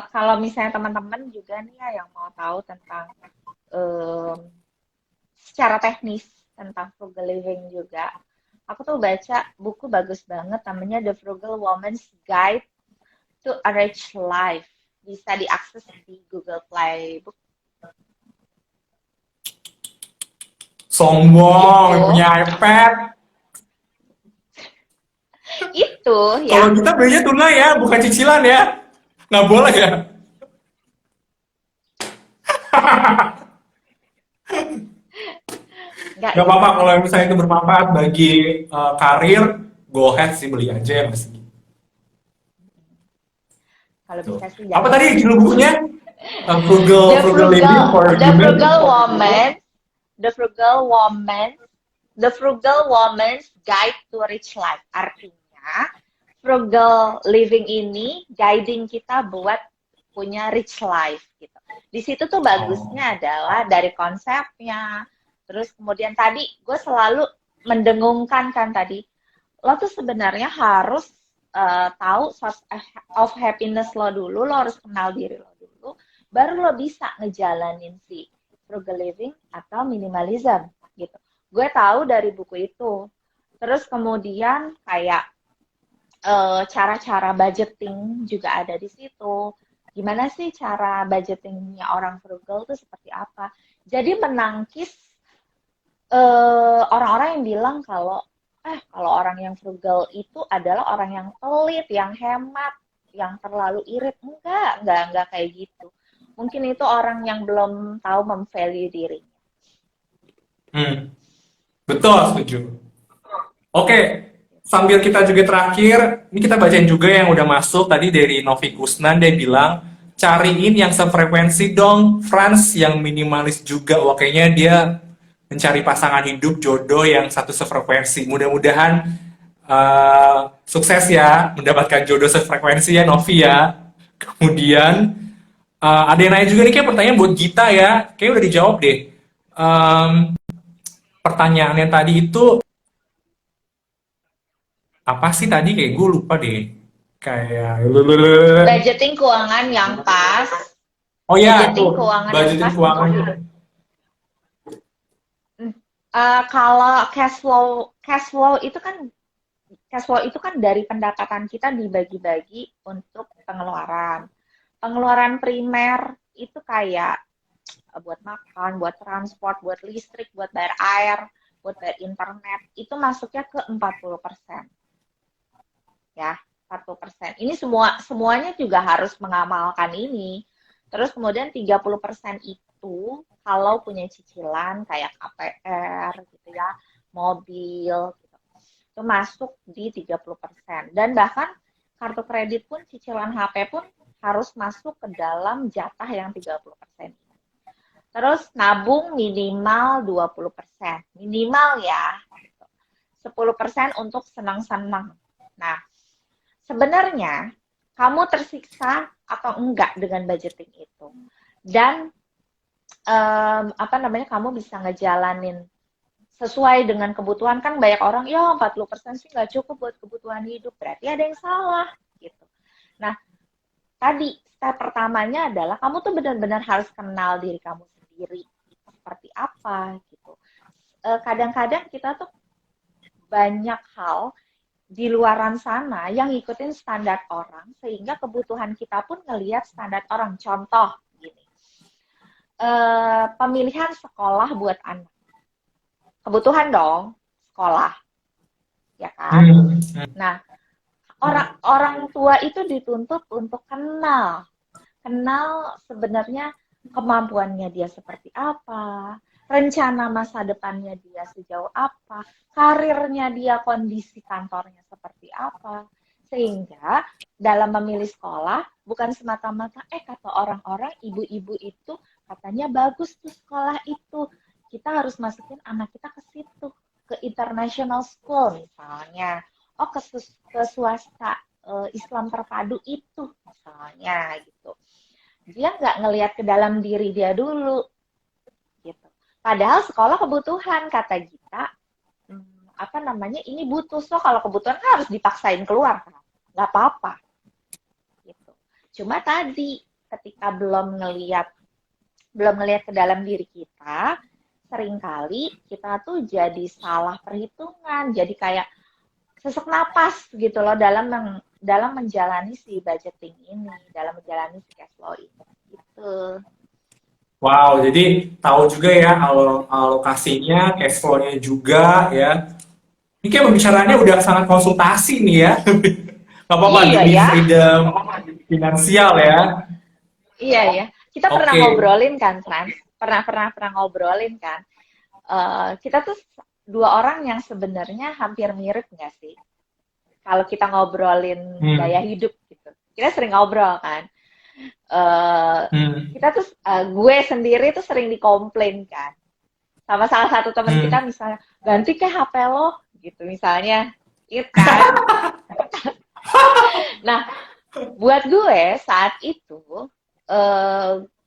kalau misalnya teman-teman juga nih ya yang mau tahu tentang em, secara teknis tentang frugal living juga, aku tuh baca buku bagus banget namanya The Frugal Woman's Guide to a Rich Life. Bisa diakses di Google Play Book. Sombong, Itu punya iPad. itu Kalau yang kita belinya tunai ya, bukan cicilan ya. Nggak boleh ya. nggak Nggak apa-apa sih. kalau misalnya itu bermanfaat bagi karir, go ahead sih beli aja ya mas. Kalau Tuh. bisa sih Apa jangan tadi judul beli. bukunya? Frugal Living for The Human. Frugal Woman, The Frugal Woman, The Frugal Woman's Guide to Rich Life. Artinya, frugal living ini guiding kita buat punya rich life gitu. Di situ tuh Oh. bagusnya adalah dari konsepnya. Terus kemudian tadi gue selalu mendengungkan kan tadi. Lo tuh sebenarnya harus tahu source of happiness lo dulu, lo harus kenal diri lo dulu, baru lo bisa ngejalanin si frugal living atau minimalism gitu. Gue tahu dari buku itu. Terus kemudian kayak cara-cara budgeting juga ada di situ. Gimana sih cara budgetingnya orang frugal tuh seperti apa? Jadi menangkis orang-orang yang bilang kalau orang yang frugal itu adalah orang yang pelit, yang hemat, yang terlalu irit. Enggak kayak gitu. Mungkin itu orang yang belum tahu memvalue diri. Betul, setuju. Oke, sambil kita juga terakhir, ini kita bacain juga yang udah masuk tadi dari Novi Kusnan, dia bilang, cariin yang sefrekuensi dong, Franz yang minimalis juga. Wah, kayaknya dia mencari pasangan hidup jodoh yang satu sefrekuensi. Mudah-mudahan sukses ya, mendapatkan jodoh sefrekuensi ya, Novi ya. Kemudian, ada yang nanya juga nih, kayak pertanyaan buat Gita ya, kayak udah dijawab deh. Pertanyaannya tadi itu, apa sih tadi kayak gue lupa deh kayak Budgeting keuangan yang pas. oh ya Budgeting tuh keuangan yang budgeting pas untuk keuangan. hidup. Kalau cash flow itu kan dari pendapatan kita dibagi-bagi untuk pengeluaran. Pengeluaran primer itu kayak buat makan, buat transport, buat listrik, buat bayar air, buat bayar internet, itu masuknya ke 40%. Ya, 40%. Ini semuanya juga harus mengamalkan ini. Terus kemudian 30% itu kalau punya cicilan kayak KPR gitu ya, mobil gitu. Itu masuk di 30%. Dan bahkan kartu kredit pun, cicilan HP pun harus masuk ke dalam jatah yang 30%. Terus nabung minimal 20%. Minimal ya. 10% untuk senang-senang. Nah, sebenarnya kamu tersiksa atau enggak dengan budgeting itu? Dan kamu bisa ngejalanin sesuai dengan kebutuhan. Kan banyak orang, ya 40% sih nggak cukup buat kebutuhan hidup, berarti ada yang salah gitu. Nah, tadi step pertamanya adalah kamu tuh benar-benar harus kenal diri kamu sendiri seperti apa gitu. Kadang-kadang kita tuh banyak hal di luaran sana yang ngikutin standar orang, sehingga kebutuhan kita pun ngelihat standar orang. Contoh gini, pemilihan sekolah buat anak, kebutuhan dong sekolah, ya kan? Nah, orang tua itu dituntut untuk kenal sebenarnya kemampuannya dia seperti apa, rencana masa depannya dia sejauh apa, karirnya dia, kondisi kantornya seperti apa. Sehingga dalam memilih sekolah bukan semata-mata kata orang-orang, ibu-ibu itu katanya bagus tuh sekolah itu, kita harus masukin anak kita ke situ, ke international school misalnya, ke swasta Islam terpadu itu misalnya gitu. Dia nggak ngelihat ke dalam diri dia dulu gitu. Padahal sekolah kebutuhan, kata Gita, ini butuh, so kalau kebutuhan kan harus dipaksain keluar kan, nggak apa-apa gitu. Cuma tadi ketika belum ngelihat ke dalam diri kita, seringkali kita tuh jadi salah perhitungan, jadi kayak sesak napas gitu loh dalam menjalani si budgeting ini, dalam menjalani si cash flow ini gitu. Wow, jadi tahu juga ya alokasinya, cash flow-nya juga ya. Ini kayak pembicaraannya udah sangat konsultasi nih ya. Gak apa-apa, Iya demi ya. freedom finansial ya. Iya ya. Kita pernah Oke. ngobrolin kan, Frans? Pernah ngobrolin kan. Kita tuh dua orang yang sebenarnya hampir mirip nggak sih? Kalau kita ngobrolin gaya hidup gitu. Kita sering ngobrol kan. Kita tuh, gue sendiri tuh sering dikomplain kan. Sama salah satu teman kita misalnya, ganti ke HP lo gitu misalnya. Gitu kan. Nah, buat gue saat itu,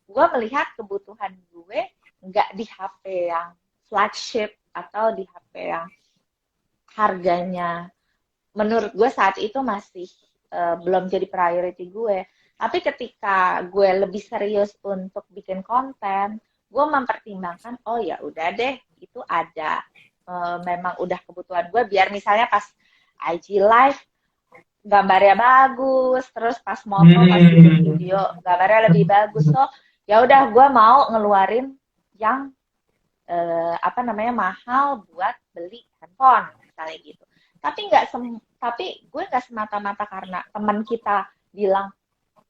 gue melihat kebutuhan gue nggak di HP yang flagship atau di HP yang harganya menurut gue saat itu masih belum jadi priority gue. Tapi ketika gue lebih serius untuk bikin konten, gue mempertimbangkan, oh ya udah deh, itu ada. Memang udah kebutuhan gue, biar misalnya pas IG live gambarnya bagus, terus pas moto, pas bikin video gambarnya lebih bagus. So ya udah gue mau ngeluarin yang apa namanya mahal buat beli handphone misalnya gitu. Tapi gue nggak semata-mata karena teman kita bilang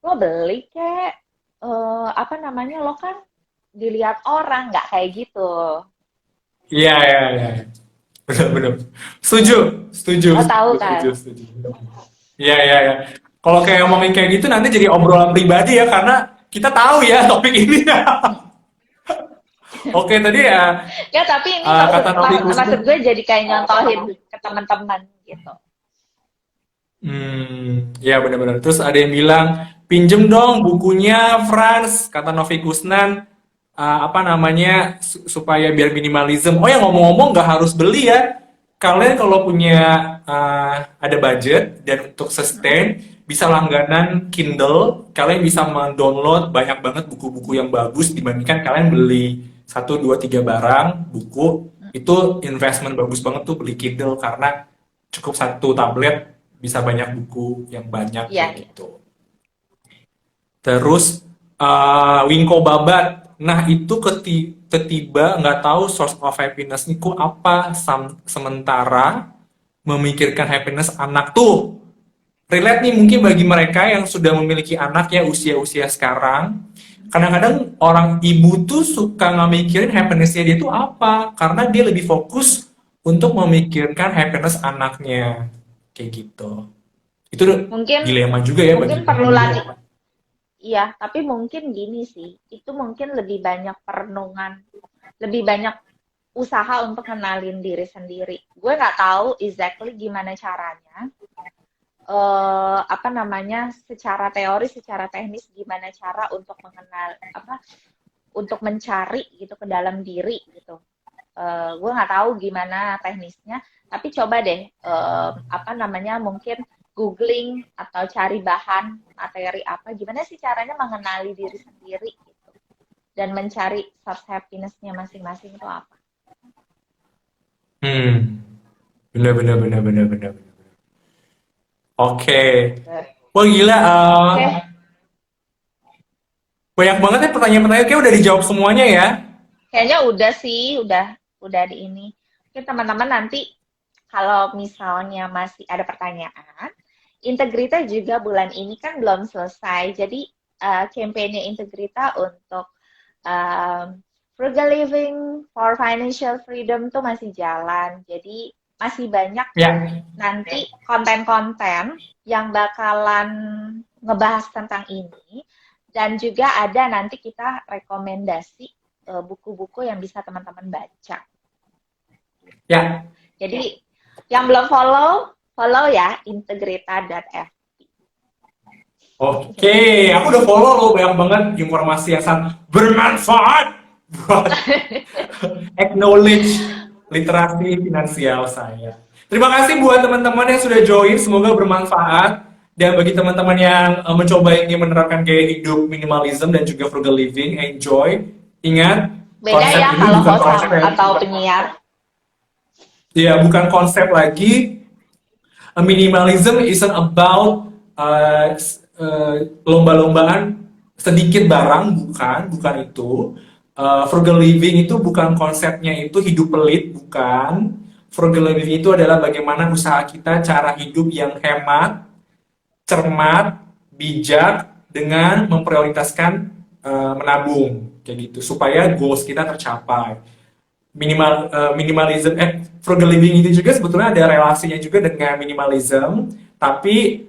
lo beli kek apa namanya lo kan dilihat orang, nggak kayak gitu. Iya, iya, iya. Benar-benar. Setuju, setuju, Lo tahu setuju, setuju, kan? setuju. Iya, iya, iya. Kalau kayak ngomongin kayak gitu nanti jadi obrolan pribadi ya, karena kita tahu ya topik ini. Oke, tadi ya Ya tapi ini maksud kata Novi maksud Kusnul. gue jadi kayak nyontohin ke teman-teman gitu. Ya benar-benar. Terus ada yang bilang, pinjem dong bukunya Franz, kata Novi Kusnan, apa namanya, supaya biar minimalism. Oh ya ngomong-ngomong nggak harus beli ya. Kalian kalau punya ada budget dan untuk sustain, bisa langganan Kindle, kalian bisa mendownload banyak banget buku-buku yang bagus dibandingkan kalian beli satu, dua, tiga barang buku. Itu investment bagus banget tuh beli Kindle karena cukup satu tablet bisa banyak buku yang banyak Iya, kayak iya. gitu. Terus Wingko Babat, nah itu ketiba nggak tahu source of happiness niku apa sementara memikirkan happiness anak tuh relate nih mungkin bagi mereka yang sudah memiliki anak ya usia-usia sekarang. Kadang-kadang orang ibu tuh suka nggak mikirin happinessnya dia tuh apa karena dia lebih fokus untuk memikirkan happiness anaknya kayak gitu. Itu Mungkin dilema juga ya mungkin bagi perlu ibu lagi. ya. Iya, tapi mungkin gini sih, itu mungkin lebih banyak perenungan, lebih banyak usaha untuk kenalin diri sendiri. Gue nggak tahu exactly gimana caranya, apa namanya, secara teori, secara teknis gimana cara untuk mengenal, apa, untuk mencari gitu ke dalam diri gitu. Gue nggak tahu gimana teknisnya, tapi coba deh, apa namanya, mungkin googling atau cari bahan materi apa, gimana sih caranya mengenali diri sendiri gitu, dan mencari source happiness-nya masing-masing itu apa. Hmm, benar benar benar benar benar. Oke. Eh, Wah gila, Oke, banyak banget ya pertanyaan-pertanyaan kayak udah dijawab semuanya ya. kayaknya udah sih, udah di ini. Mungkin teman-teman nanti kalau misalnya masih ada pertanyaan, Integrita juga bulan ini kan belum selesai. Jadi kampanye Integrita untuk frugal living for financial freedom tuh masih jalan. Jadi masih banyak Ya, nanti konten-konten yang bakalan ngebahas tentang ini, dan juga ada nanti kita rekomendasi buku-buku yang bisa teman-teman baca. ya. Jadi yang belum follow, follow ya integrita.f. Oke, aku udah follow loh banyak banget informasi yang sangat bermanfaat buat acknowledge literasi finansial saya. Terima kasih buat teman-teman yang sudah join, semoga bermanfaat. Dan bagi teman-teman yang mencoba ingin menerapkan gaya hidup minimalism dan juga frugal living, enjoy. Ingat, Beda konsep ya ini kalau bukan host konsep atau penyiar. ya bukan konsep lagi. Minimalism isn't about lomba-lombaan sedikit barang, bukan itu. Frugal living itu bukan konsepnya itu hidup pelit, bukan. Frugal living itu adalah bagaimana usaha kita, cara hidup yang hemat, cermat, bijak dengan memprioritaskan menabung kayak gitu supaya goals kita tercapai. Minimalism frugal living itu juga sebetulnya ada relasinya juga dengan minimalism, tapi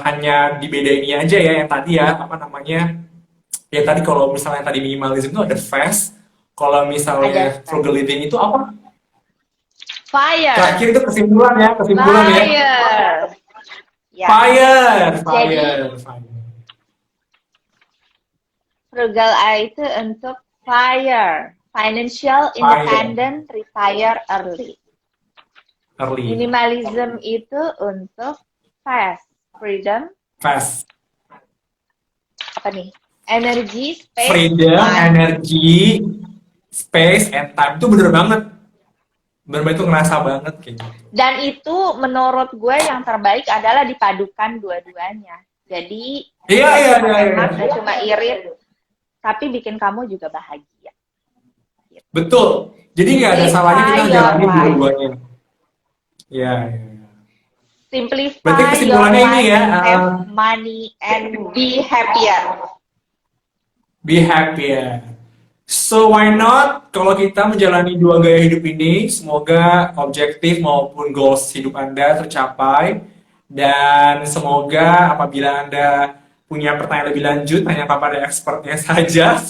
hanya dibedainnya aja ya yang tadi ya apa namanya ya tadi kalau misalnya tadi minimalism itu ada fast, kalau Ada misalnya fast. frugal living itu apa terakhir Fire. itu kesimpulan ya Fire. Ya. fire Jadi fire fire. frugal itu untuk fire. Financial Fire. independent retire early. early, Minimalism itu untuk fast, freedom, fast, apa nih? Energy, space, freedom, time. energy, space, and time itu bener banget. Bener itu ngerasa banget kayak gitu. Dan itu menurut gue yang terbaik adalah dipadukan dua-duanya. Jadi Iya, nggak iya, cuma iya, iya. enak, nggak cuma irit, tapi bikin kamu juga bahagia. Gitu. Betul. Jadi nggak ada salahnya kita Simplify your jalanin life. dua-duanya. Iya, iya, iya. Berarti Simplify your kesimpulannya ini life ya, and save money and be happier. be happy ya. So why not kalau kita menjalani dua gaya hidup ini, semoga objektif maupun goals hidup Anda tercapai. Dan semoga apabila Anda punya pertanyaan lebih lanjut, tanya kepada expertnya saja,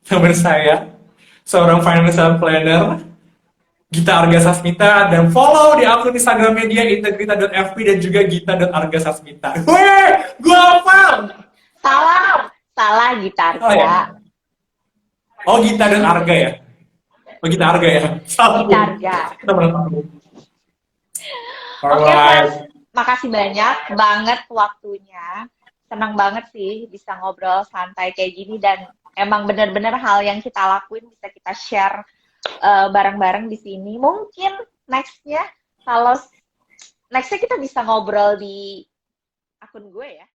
teman saya, seorang financial planner, Gita Arga Sasmita, dan follow di akun Instagramnya dia integrita.fp dan juga gita.argasasmita. Weh, gua hafal! Salah, salah Oh ya, gitarga. oh Gita.arga ya? Oh Gita Arga ya? Salah. Gitarga. Kita pernah tahu. Oke, Flash. Alright. Makasih banyak banget waktunya. Senang banget sih bisa ngobrol santai kayak gini dan emang bener-bener hal yang kita lakuin bisa kita share bareng-bareng di sini. Mungkin nextnya kalau nextnya kita bisa ngobrol di akun gue ya.